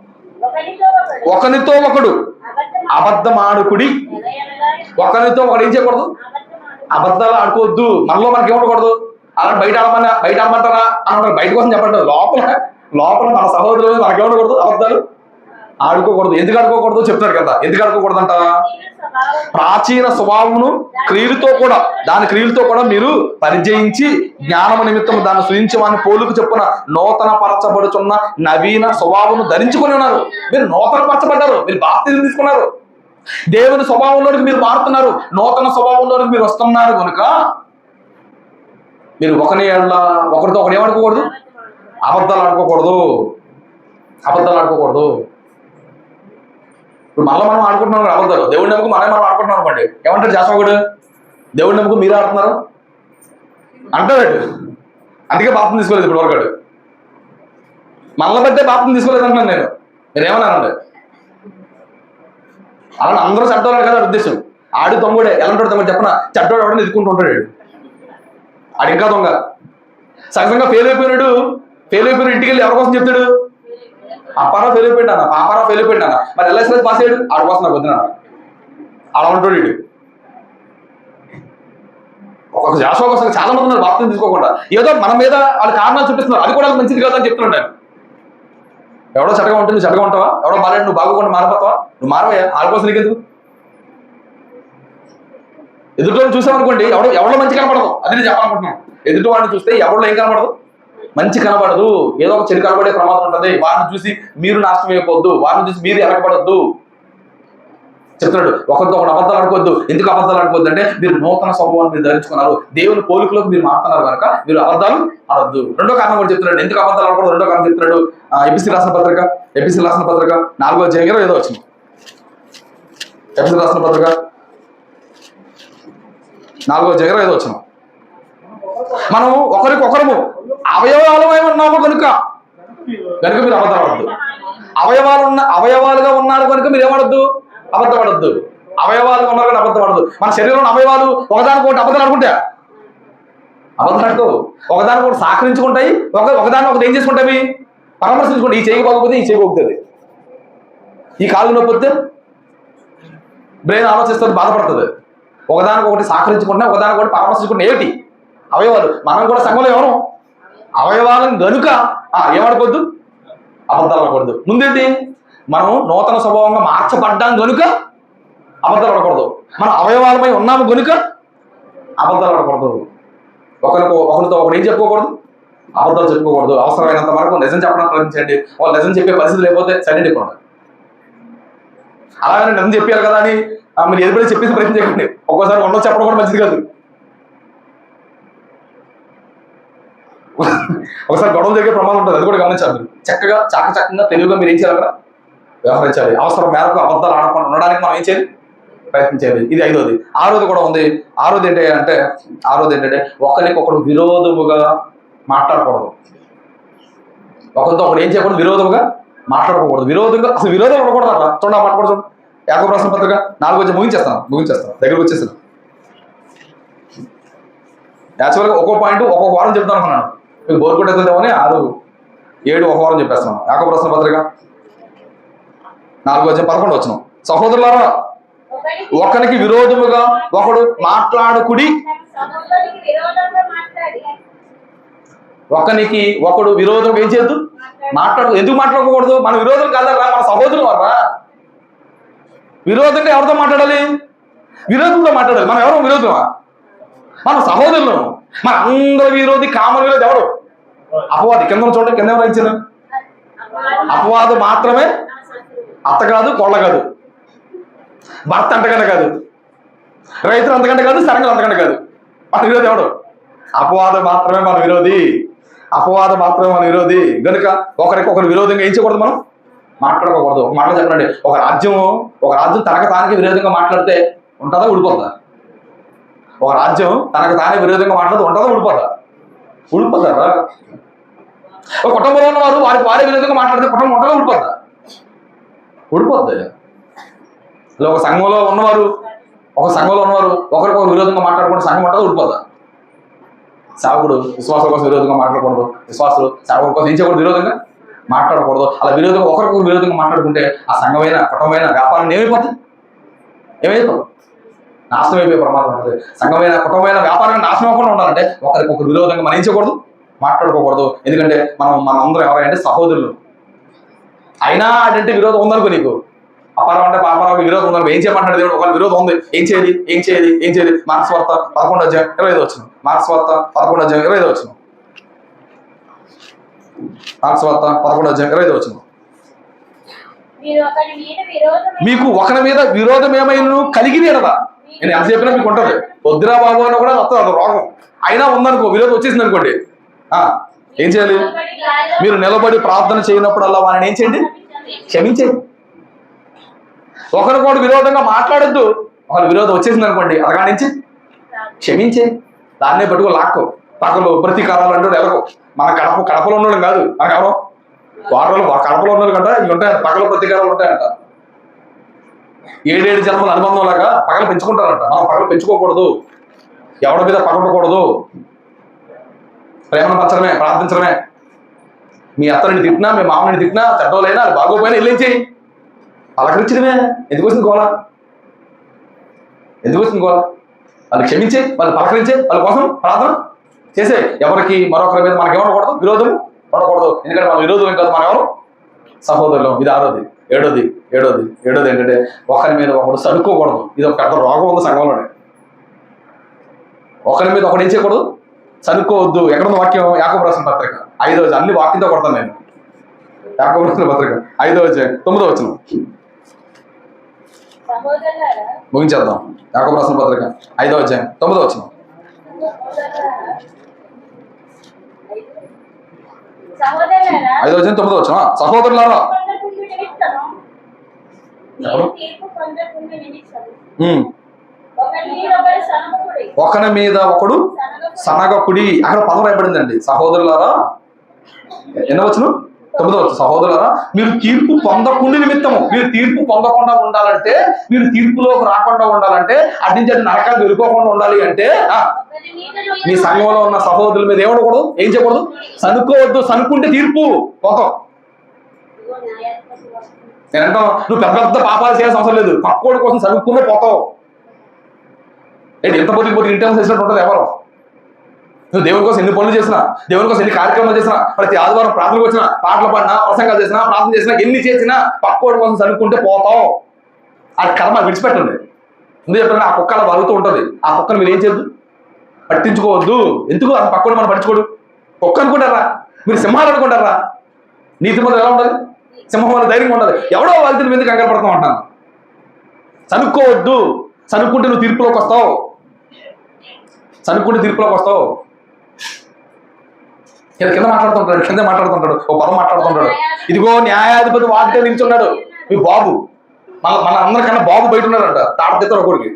Speaker 1: ఒకనితో ఒకడు అబద్ధమాడుకుడి. ఒకరితో ఒకడు ఏం చేయకూడదు, అబద్ధాలు ఆడుకోవద్దు. మనలో మనకి ఏముండకూడదు, అలా బయట ఆడమంటారా అని అంటారు. బయట కోసం చెప్పండి, లోపల మన సహోదరులు మనకి ఏముండకూడదు, అబద్ధాలు ఆడుకోకూడదు. ఎందుకు ఆడుకోకూడదు చెప్తారు కదా. ఎందుకు ఆడుకోకూడదు అంట, ప్రాచీన స్వభావమును దాని క్రియలతో కూడా మీరు పరిచయించి జ్ఞానము నిమిత్తం దాన్ని సృజించి వాని పోలుకు చెప్పున నూతన పరచబడుచున్న నవీన స్వభావమును ధరించుకొని ఉన్నారు. మీరు నూతన పరచబడ్డారు, మీరు బాప్తిజం తీసుకున్నారు, దేవుని స్వభావంలోనికి మీరు మారుతున్నారు, నూతన స్వభావంలోనికి మీరు వస్తున్నారు. కనుక మీరు ఒకరితో ఒకరు ఏమనుకోకూడదు, అబద్ధాలు ఆడుకోకూడదు. ఇప్పుడు మళ్ళీ మనం ఆడుకుంటున్నాం అబద్ధాలు. దేవుడి నమ్మకం మనం ఆడుకుంటున్నాం అనుకోండి, ఏమంటారు జాసవాడు, దేవుడి నమ్మకం మీరు ఆడుతున్నారు అంటాడు. అందుకే బాప్తిజం తీసుకోలేదు ఇప్పుడు వరకాడు. మళ్ళీ బట్టే బాప్తిజం తీసుకోలేదు అంటున్నాను నేను. మీరేమన్నారండి, అలా అందరూ చెడ్డోళ్ళు కదా ఉద్దేశం. ఆడు తమ్ముడే, ఎలాంటి తమ్ముడు చెప్పన, చెడ్డోడు ఎవడని ఎదుర్కొంటూ ఉంటాడు. ఆడు ఇంకా దొంగ. సహజంగా ఫెయిల్ అయిపోయిన ఇంటికి వెళ్ళి ఎవరి కోసం చెప్తాడు, అప్పారా ఫెయిల్ అయిపోయింది అన్న, పాపారా ఫెయిల్ అయిపోయింది అన్న, మరి ఎలా ఇస్తారు పాస్ అయ్యాడు, ఆడ కోసం నాకు వద్దున అలా ఉంటాడు వీడు. ఒక జాషువా కోసం చాలా మంది ఉన్నారు బాప్తిజం తీసుకోకుండా. ఏదో మన మీద వాళ్ళ కారణాలు చూపిస్తున్నారు, అది కూడా మంచిది కాదు అని చెప్తున్నాడు. ఎవడో చెడ్డగా ఉంటుంది, చెడ్డగా ఉంటావా, ఎవడో బాగాలేదు నువ్వు బాగోకుండా మారిపోతావా, నువ్వు మారవయ్యా, వాళ్ళ కోసం నీకెందుకు. ఎదుటి చూసామనుకోండి, ఎవడో మంచి కనపడదు, అది నేను చెప్పాలనుకుంటున్నాను. ఎదుటి వాడిని చూస్తే ఎవడో ఏం కనపడదు, మంచి కనబడదు, ఏదో ఒక చెడు కనబడే ప్రమాదం ఉంటుంది. వారిని చూసి మీరు నాశనం అయిపోద్దు, వారిని చూసి మీరు ఎనకబడద్దు చెప్తున్నాడు. ఒకరితో ఒకటి అబద్ధాలు ఆడుకోవద్దు. ఎందుకు అబద్ధాలు ఆడుకోవద్దు అంటే, మీరు నూతన స్వభావాన్ని మీరు ధరించుకున్నారు, దేవుని పోలికలోకి మీరు మారుతున్నారు కనుక మీరు అబద్ధాలు ఆడొద్దు. రెండో కారణం కూడా చెప్తున్నాడు, ఎందుకు అబద్ధాలు ఆడకూడదు. రెండో కారణం చెప్తున్నాడు, ఎపిసి రాసిన పత్రిక 4వ అధ్యాయం 20వ వచనం. ఎపిసి రాసిన పత్రిక 4వ అధ్యాయం 20వ వచనం. మనము ఒకరికొకరము అవయవాలమై ఉన్నాము కనుక మీరు అబద్ధాలు ఆడద్దు. అవయవాలుగా ఉన్నారు కనుక మీరు ఏమడద్దు, అబద్ధపడద్దు. అవయవాలుగా ఉన్నారు కానీ అబద్ధపడద్దు. మన శరీరంలో అవయవాలు ఒకదానికొకటి అబద్ధాలు ఆడుకుంటా, అబద్ధాలు ఒకదానికొకటి సహకరించుకుంటాయి, ఒకదాని ఒకటి ఏం చేసుకుంటాయి, పరామర్శించుకుంటాయి. ఈ చేయకపోతే ఈ చేయకపోతుంది, ఈ కాలు నొప్పి బ్రెయిన్ ఆలోచిస్తుంది, బాధపడుతుంది. ఒకదానికొకటి సహకరించుకుంటున్నా, ఒకదానికొకటి పరామర్శించుకుంటే ఏమిటి అవయవాలు. మనం కూడా సంఘంలో ఎవరు అవయవాలను గనుక ఏమడకూడదు, అబద్ధాలు ఆడకూడదు. ముందేంటి, మనం నూతన స్వభావంగా మార్చబడ్డాం గనుక అబద్ధాలు ఆడకూడదు. మనం అవయవాలపై ఉన్నాము గనుక అబద్ధాలు ఆడకూడదు. ఒకరితో ఒకరు ఏం చెప్పుకోకూడదు, అబద్ధాలు చెప్పుకోకూడదు. అవసరమైనంత వరకు నిజం చెప్పడానికి ప్రయత్నించండి. వాళ్ళు నిజం చెప్పే పరిస్థితి లేకపోతే సైలెంట్ అయిపోండి. అలాగనే నిజం చెప్పారు కదా అని మీరు ఎదురుపడి చెప్పేసి ప్రయత్నం చేయకండి. ఒక్కోసారి ఉండో చెప్పడం కూడా మంచిది కాదు. ఒకసారి గొడవలు జరిగే ప్రమాదం ఉంటుంది, అది కూడా గమనించాలి. మీరు చక్కగా చాకచక్యంగా తెలివిగా మీరు ఏం చేయాలి, అక్కడ వ్యవహరించాలి. అవసరం మేరకు అబద్ధాలు ఆడకుండా ఉండడానికి మనం ఏం చేయాలి, ప్రయత్నించాలి. ఇది 5వది. 6వది కూడా ఉంది. 6వది ఏంటంటే ఒకరికొకరు విరోధముగా మాట్లాడకూడదు. ఒకరితో ఒకరు ఏం చేయకూడదు, విరోధముగా మాట్లాడకూడదు. అసలు విరోధం ఉండకూడదు. అట్లా చూడండి, మాట్లాడకూడదు. చూడండి, యాకోబు రాసిన పత్రిక 4వ అధ్యాయం ముగించేస్తాను, దగ్గరకు వచ్చేస్తాను. యాక్చువల్గా ఒక్కో పాయింట్ ఒక్కొక్క వారం చెప్తాను అనుకున్నాను, మీకు బోర్ కొట్టేద్దామని 6, 7 ఒక వారం చెప్పేస్తున్నాను. యాకోబు రాసిన పత్రిక 4వ అధ్యాయం 11వ వచనం. సహోదరులారా, ఒకరికి విరోధముగా ఒకడు మాట్లాడుకుడి. ఒకరికి ఒకడు విరోధం ఏం చేయొద్దు, ఎందుకు మాట్లాడకూడదు, మన విరోధం కాదరా, మన సహోదరులు వర్రా. విరోధంగా ఎవరితో మాట్లాడాలి, విరోధంతో మాట్లాడాలి. మనం ఎవరు విరోధమా, మన సహోదరులు. మన అందరి విరోధి, కామన్ విరోధి ఎవడు, అపవాది. కింద చూడండి, కింద ఎవరు ఇచ్చిన అపవాదు మాత్రమే, అత్త కాదు, కొళ్ళ కాదు, భర్త అంతకంటే కాదు, రైతులు అంతకంటే కాదు, సరంగులు అంతకంటే కాదు. మన విరోధి ఎవడు? అపవాదం మాత్రమే మన విరోధి. అపవాదం మాత్రమే మన విరోధి. కనుక ఒకరికొకరు విరోధంగా ఏం చేయకూడదు, మనం మాట్లాడుకోకూడదు. ఒక మాటలో చెప్పండి, ఒక రాజ్యం తనకు తానికి విరోధంగా మాట్లాడితే ఉంటుందా, ఊడిపోతుందా? ఒక రాజ్యం తనకు తానే విరోధంగా మాట్లాడితే ఉంటుందా, ఊడిపోతారా? ఒక కుటుంబంలో ఉన్న వారు వారే విరోధంగా మాట్లాడితే కుటుంబం ఉంటుందా, ఊడిపోద్ది. ఇలా ఒక సంఘంలో ఉన్నవారు ఒకరికొకరు విరోధంగా మాట్లాడకుండా సంఘం ఉంటుందా, ఊడిపోద్దా? సేవకుడు విశ్వాసం కోసం విరోధంగా మాట్లాడకూడదు, విశ్వాసులు సేవకుడు కోసం ఏం చేయకూడదు, విరోధంగా మాట్లాడకూడదు. అలా విరోధంగా ఒకరికొకరు విరోధంగా మాట్లాడుకుంటే ఆ సంఘమైన కుటుంబమైన వ్యాపారం ఏమైపోతుంది, నాశనం అయిపోయే ప్రమాదం ఉంటుంది. సంఘమైన కుటుంబమైన వ్యాపారం నాశనం అవ్వకుండా ఉండాలంటే ఒకరికొకరు విరోధంగా మనం ఏం చేయకూడదు, మాట్లాడుకోకూడదు. ఎందుకంటే మన అందరం ఎవరంటే సహోదరులు. అయినా అటువంటి విరోధం ఉందనుకో, నీకు అపారం అంటే పాపారావు విరోధం ఉందనుకో, ఏం చేయమంటాడు దేవుడు? ఒకరి విరోధం ఉంది, ఏం చేయాలి? మార్క్స్ వార్త 11:25 వచ్చిన. మార్క్స్ వార్త 11:25 వచ్చిన. మార్క్స్ వార్త 11:25 వచ్చిన. మీకు ఒకరి మీద విరోధం ఏమైనా కలిగింది కదా, నేను ఎంత చెప్పినా మీకు ఉంటుంది. వద్దురా బాబు అని కూడా వస్తుంది, అది రోగం. అయినా ఉందనుకో, విరోధం వచ్చేసింది అనుకోండి, ఏం చేయాలి? మీరు నిలబడి ప్రార్థన చేయనప్పుడల్లా వారిని ఏం చేయండి? క్షమించేయండి. ఒకరికొకరు విరోధంగా మాట్లాడద్దు. ఒకరి విరోధం వచ్చేసింది అనుకోండి, అరగా నుంచి క్షమించే. దాన్నే పట్టుకో లాక్కో. పక్కలు ప్రతీకారాలు అంటూ ఎవరు? మన కడపలో ఉండడం కాదు, మనకు ఎవరో వారంలో కడపలో ఉన్నది కంట ఇవి ఉంటాయంట, పక్కల ప్రతీకారాలు ఉంటాయంట. 7 జన్మల అనుబంధం లాగా పగలు పెంచుకుంటారంట. మనం పగలు పెంచుకోకూడదు, ఎవరి మీద పగలకూడదు. ప్రేమను పంచడమే, ప్రార్థించడమే. మీ అత్తని తిట్టినా, మీ మామని తిట్టినా, చెడ్డోలైనా అది బాగోపోయినా వెళ్ళించేయి, పలకరించడమే. ఎందుకు వచ్చింది గోళ? వాళ్ళు క్షమించే, వాళ్ళు పలకరించే, వాళ్ళ కోసం ప్రార్థన చేసే. ఎవరికి మరొకరి మీద మనకి ఏమనకూడదు, విరోధం ఉండకూడదు. ఎందుకంటే మన విరోధం కాదు, మనం ఎవరు? సహోదరులు. ఇది 6వది. 7వది ఏంటంటే ఒకరి మీద ఒకడు సనుక్కోకూడదు. ఇది ఒక పెద్ద రోగం ఉంది సంఘంలోనే. ఒకరి మీద ఒకడు ఏం చేయకూడదు, సనుక్కోవద్దు. ఎక్కడున్న వాక్యం? యాకోబు రాసిన పత్రిక 5వ, అన్ని వాక్యంతో కొడతాను నేను. యాకోబు రాసిన పత్రిక 5వ 9వ వచనం ముగించేద్దాం. యాకోబు రాసిన పత్రిక 5వ అధ్యాయం 9వ వచనం. 5వ అధ్యాయం 9వ వచనం. సహోదరులారా, ఒకరి మీద ఒకడు సనగకుడి. అక్కడ పదం రాయబడిందండి. సహోదరులారా, ఎన్నో వచ్చును? 9వ వచనం. సహోదరులారా, మీరు తీర్పు పొందకుండా నిమిత్తము, మీరు తీర్పు పొందకుండా ఉండాలంటే, మీరు తీర్పులోకి రాకుండా ఉండాలంటే, అటు నుంచి అటు నరకాలు వెళ్ళిపోకుండా ఉండాలి అంటే మీ సంఘంలో ఉన్న సహోదరుల మీద ఏమనకూడదు, ఏం చేయకూడదు, సనుక్కోవద్దు. సనుక్కుంటే తీర్పు పోతాం. నేనంటాను, నువ్వు పెద్ద పాపాలు చేయాల్సిన అవసరం లేదు, పక్కోడి కోసం సనుక్కుంటే పోతావు. ఏంటి ఎంత పొద్దుకి ఇంటర్వ్యూ చేసినట్టు ఉంటుంది ఎవరు? నువ్వు దేవుని కోసం ఎన్ని పనులు చేసినా, దేవుని కోసం ఎన్ని కార్యక్రమాలు చేసినా, ప్రతి ఆదివారం ప్రార్థనకు వచ్చినా, పాటలు పాడినా, ప్రసంగాలు చేసినా, ప్రార్థన చేసినా, ఎన్ని చేసినా పక్కోడి కోసం సనుక్కుంటే పోతావు. ఆ కర్మ విడిచిపెట్టండి. ముందు చెప్పండి, ఆ కుక్క అలా వరుగుతూ ఉంటుంది. ఆ కుక్కను మీరు ఏం చేయద్దు, పట్టించుకోవద్దు. ఎందుకు ఆ పక్కోడు మనం పట్టించుకోడు? కుక్క అనుకుంటారా? మీరు సింహాలు అనుకుంటారా? నీతి మొదలు ఎలా ఉండాలి? సింహం వల్ల ధైర్యంగా ఉండాలి. ఎవడో వాళ్ళ మీద కంగారు పడతాం అంటాను. సనుక్కోవద్దు. సనుక్కుంటే నువ్వు తీర్పులోకి వస్తావు. కింద మాట్లాడుతుంటాడు, ఓ పదం మాట్లాడుతుంటాడు. ఇదిగో న్యాయాధిపతి వాటితో నిల్చున్నాడు, మీ బాబు. మన అందరికన్నా బాబు బయట ఉన్నాడంట, తాడతెత్తాడు ఒకడికి.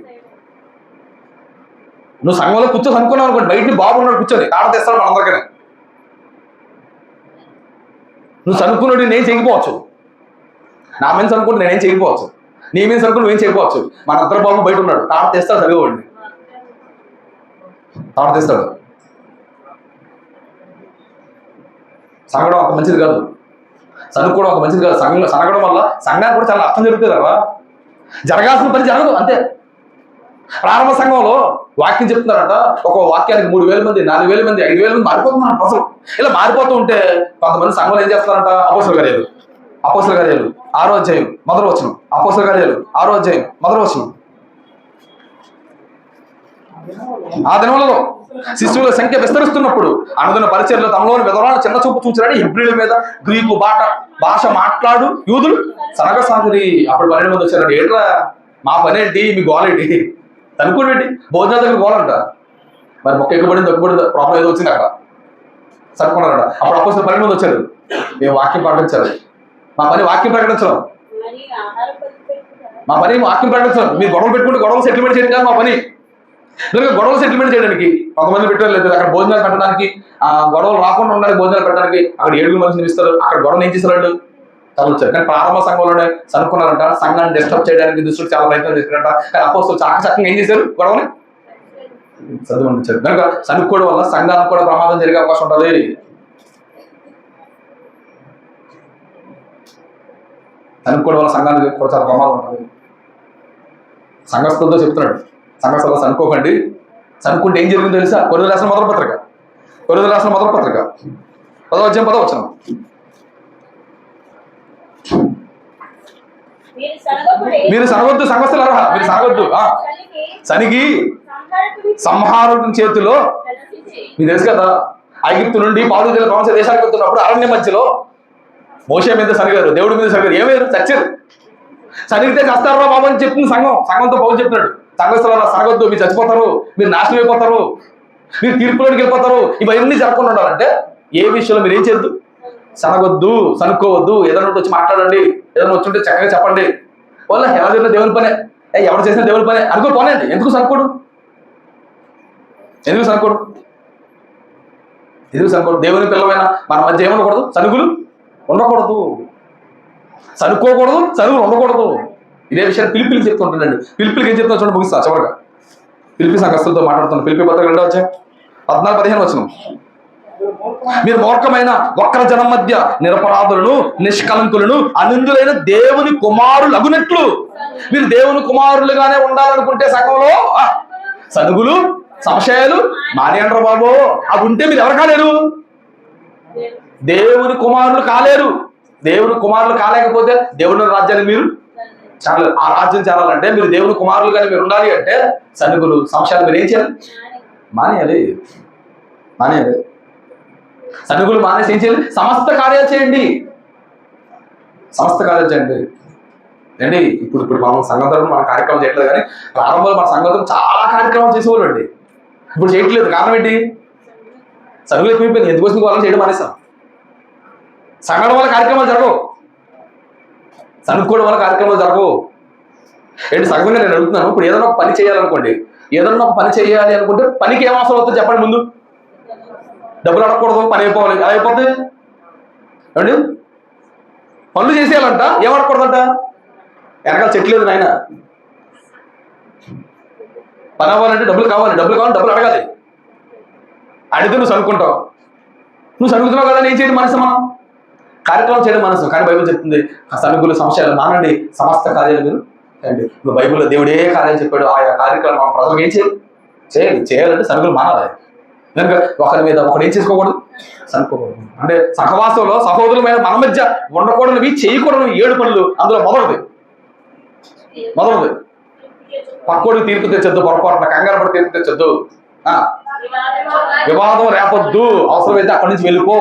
Speaker 1: నువ్వు సంఘంలో కూర్చొని అనుకున్నావు అనుకోండి, బయట బాబు ఉన్నాడు కూర్చొని, తాడతెస్తాడు మనందరికీ. నువ్వు చదువుకున్నాడు నేను చేయకపోవచ్చు, నా మీద చదువుకుంటే నేనేం చేయకపోవచ్చు, నీ మీద చదువుకుని నువ్వేం చేయకపోవచ్చు. మన ఇద్దరు బాబు బయట ఉన్నాడు, తాడతెస్తాడు చదివేవాడిని, తాడతెస్తాడు. సనగడం అంత మంచిది కాదు, చదువుకోవడం అంత మంచిది కాదు. సంఘంలో సనగడం వల్ల సంఘానికి కూడా చాలా అర్థం జరుగుతుంది కదా. జరగాల్సిన పని జరగదు అంతే. ప్రారంభ సంఘంలో వాక్యం చెప్తున్నారట, ఒక వాక్యానికి 3,000 మంది, 4,000 మంది, 5,000 మంది మారిపోతున్నారు అసలు. ఇలా మారిపోతూ ఉంటే కొంతమంది సంఘంలో ఏం చేస్తారంట, అపోస్తల కార్యాలు 6వ అధ్యాయం 1వ వచనం. అపోస్తల కార్యాలు 6వ అధ్యాయం 1వ వచనం. ఆ దినములలో శిశువుల సంఖ్య విస్తరిస్తున్నప్పుడు అనుదిన పరిచర్లో తమలోని విధవాలను చిన్న చూపు చూచారని హెబ్రీల మీద గ్రీకు భాష మాట్లాడు యూదులు సనగసాగిరి. అప్పుడు 12 మంది వచ్చారండి. ఏంట్రా మా పని ఏంటి, మీ గోలేంటి, తనుకోండి, భోజనాల దగ్గర గోలంట. మరి మొక్క ఎక్కుబడి తగ్గుబడి ప్రాబ్లం ఏదో వచ్చింది అక్కడ సరుకున్నారట. అప్పుడు అపోస్తలులు 12 మంది వచ్చారు. మేము వాక్యం ప్రకటించాలి. మా పని వాక్యం ప్రకటించడం. మా పని వాక్యం ప్రకటించడం. మీరు గొడవలు పెట్టుకుంటే గొడవలు సెటిల్మెంట్ చేయడం కాదు మా పని. గొడవలు సెటిల్మెంట్ చేయడానికి కొంతమంది పెట్టలేదు. అక్కడ భోజనాలు పెట్టడానికి, గొడవలు రాకుండా ఉండడానికి భోజనాలు పెట్టడానికి అక్కడ 7 మనుషులు ఇస్తారు. అక్కడ గొడవలు ఏం చేశారు వాళ్ళు తరలిచ్చారు. కానీ ప్రారంభ సంఘంలోనే సనుక్కున్నారంట. సంఘాన్ని డిస్టర్బ్ చేయడానికి దుష్టుడు చాలా ప్రయత్నం చేశారంట. కానీ అపోస్తలులు చక్కగా ఏం చేశారు? గొడవని చదువుంచారు. కనుక సనుక్కోవడం వల్ల సంఘానికి కూడా ప్రమాదం జరిగే అవకాశం ఉంటుంది. సనుక్కోవడం వల్ల సంఘానికి కూడా చాలా ప్రమాదం ఉంటుంది. సంఘస్థులతో చెప్తున్నాడు, సంఘస్థుల్లో సనుక్కోకండి. సనుక్కుంటే ఏం జరిగిందో తెలుసా? కొరింథీయులకు రాసిన మొదటి పత్రిక 10వ అధ్యాయం 10వ వచనం. మీరు సనగొద్దు, సంఘస్థులు అర్హ. మీరు సనగొద్దు. సనిగి సంహారుని చేతిలో, మీకు తెలుసు కదా, ఐగుప్తు నుండి పాలు దేశానికి వెళ్తున్నప్పుడు అరణ్య మధ్యలో మోషే మీద సనిగారు, దేవుడి మీద సనిగారు. ఏమయ్యారు? చచ్చారు. సనిగితే చస్తారా బాబు అని చెప్తుంది సంఘం. సంఘంతో పౌలు చెప్తున్నాడు, సంఘస్థుల సనగొద్దు, మీరు చచ్చిపోతారు, మీరు నాశనం అయిపోతారు, మీరు తీర్పులోకి వెళ్ళిపోతారు. ఇవన్నీ జరగకుండా ఉండాలంటే ఏ విషయంలో మీరు ఏం చేయొద్దు? సనగొద్దు, సనుక్కోవద్దు. ఏదైనా వచ్చి మాట్లాడండి, ఏదైనా వచ్చి ఉంటే చక్కగా చెప్పండి. వాళ్ళ ఎలా చేసిన దేవుని పనే, ఎవరు చేసిన దేవుని పనే అనుకో పోనండి. ఎందుకు సనుకోడు? ఎందుకు సనుకోడు? దేవుని పిల్లమైన మన మధ్య ఏమనకూడదు? సనుగులు ఉండకూడదు, సనుక్కోకూడదు, సనుగులు ఉండకూడదు. ఇదే విషయాన్ని పిలిపిలికి చెప్తుంటానండి. పిలిపిలికి ఏం చెప్తున్నా చూడండి, ముగిస్తా చివరిగా. పిలిపి సంఘస్థులతో మాట్లాడుతున్నాను. పిలిపి పత్రిక 2వ అధ్యాయం 14-15 వచనం. మీరు మూర్ఖమైన వక్ర జనం మధ్య నిరపరాధులను, నిష్కలంకులను, అనిందులైన దేవుని కుమారులు అగునట్లు మీరు దేవుని కుమారులుగానే ఉండాలనుకుంటే సంఘంలో సనుగులు, సంశయాలు మానేయండ్రా బాబు. అవి ఉంటే మీరు ఎవరు కాలేరు? దేవుని కుమారులు కాలేరు. దేవుని కుమారులు కాలేకపోతే దేవుని రాజ్యాన్ని మీరు చాలా, ఆ రాజ్యం చేరాలంటే మీరు దేవుని కుమారులుగానే మీరు ఉండాలి అంటే సనుగులు, సంశయాలు మీరు ఏం చేయాలి? మానేయాలి. సనుగులు మానేసి ఏం చేయాలి? సమస్త కార్యాలు చేయండి. అండి ఇప్పుడు మనం సంఘం తరపున మన కార్యక్రమం చేయట్లేదు, కానీ ప్రారంభంలో మన సంఘం తరపున చాలా కార్యక్రమాలు చేసేవాళ్ళు అండి. ఇప్పుడు చేయట్లేదు. కారణం ఏంటి? సనుగులు ఎక్కువైపోయింది. ఎందుకోసం వాళ్ళని చేయడం మానేస్తాం. సంఘటన వల్ల కార్యక్రమాలు జరగవు, సనుక్కోవడం వల్ల కార్యక్రమాలు జరగవు. ఏంటి సంఘంగా నేను అడుగుతున్నాను, ఇప్పుడు ఏదైనా ఒక పని చేయాలనుకోండి, ఏదన్నా ఒక పని చేయాలి అనుకుంటే పనికి ఏం అవసరం అవుతుంది చెప్పండి? ముందు డబ్బులు అడగకూడదు, పని అయిపోవాలి. అలా అయిపోతుంది అండి. పనులు చేసేయాలంట, ఏం అడగకూడదంట? వెనకాల చెట్లేదు నాయన. పని అవ్వాలంటే డబ్బులు కావాలి, డబ్బులు అడగాలి. అడిగితే నువ్వు సనుక్కుంటావు. నువ్వు సనుకుతున్నావు కదా, ఏం చేయడం మనసు? మనం కార్యక్రమం చేయడం మనసు. కానీ బైబిల్ చెప్తుంది సనుగులు, సంశయాలు మానండి, సమస్త కార్యాలు మీరు అండి. ఇప్పుడు బైబిల్లో దేవుడు ఏ కార్యాలు చెప్పాడు ఆయా కార్యక్రమం మనం ప్రజలకు ఏం చేయాలంటే సనుగులు మానాలి. కనుక ఒకరి మీద ఒకడు ఏం చేసుకోకూడదు? సనుకోకూడదు. అంటే సహవాసంలో సహోదరులమైన మన మధ్య ఉండకూడనివి, చేయకూడనివి 7 పనులు. అందులో మొదటిది పక్కోడికి తీర్పు తెచ్చొద్దు, పొరపాటున కంగారు పడి తీర్పు తెచ్చొద్దు, వివాదం రేపొద్దు, అవసరమైతే అక్కడి నుంచి వెళ్ళిపో.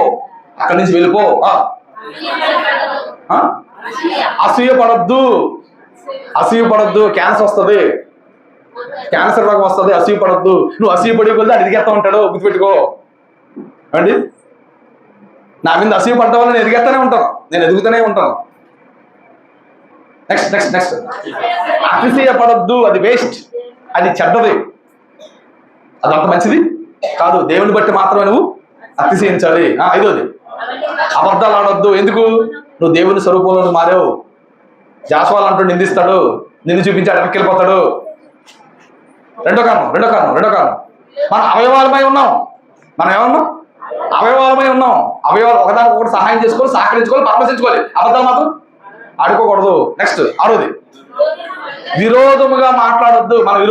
Speaker 1: అసూయ పడద్దు. క్యాన్సర్ వస్తుంది, క్యాన్సర్ రోగం వస్తుంది, అసూయ పడద్దు. నువ్వు అసూయ పడే కొద్ది అది ఎదిగేస్తా ఉంటాడు, గుర్తుపెట్టుకో అండి. నా మీద అసూయ పడ్డ వల్ల నేను ఎదుగుతూనే ఉంటాను. నెక్స్ట్ అతిశయ పడద్దు. అది వేస్ట్, అది చెడ్డది, అది అంత మంచిది కాదు. దేవుని బట్టి మాత్రమే నువ్వు అతిశయించాలి. 5వది అబద్ధాలు ఆడొద్దు. ఎందుకు? నువ్వు దేవుని స్వరూపంలో మారావు. జాషువాలు అంటూ నిందిస్తాడు, నిన్ను చూపించాడు, వెనక్కి వెళ్ళిపోతాడు. రెండో కారణం మనం అవయవాలమై ఉన్నాం. అవయవాలు ఒకదానికి సహాయం చేసుకోవాలి, సహకరించుకోవాలి, పరామర్శించుకోవాలి. అబద్ధాలు మాత్రం ఆడుకోకూడదు. నెక్స్ట్ 6వది విరోధముగా మాట్లాడొద్దు. మనం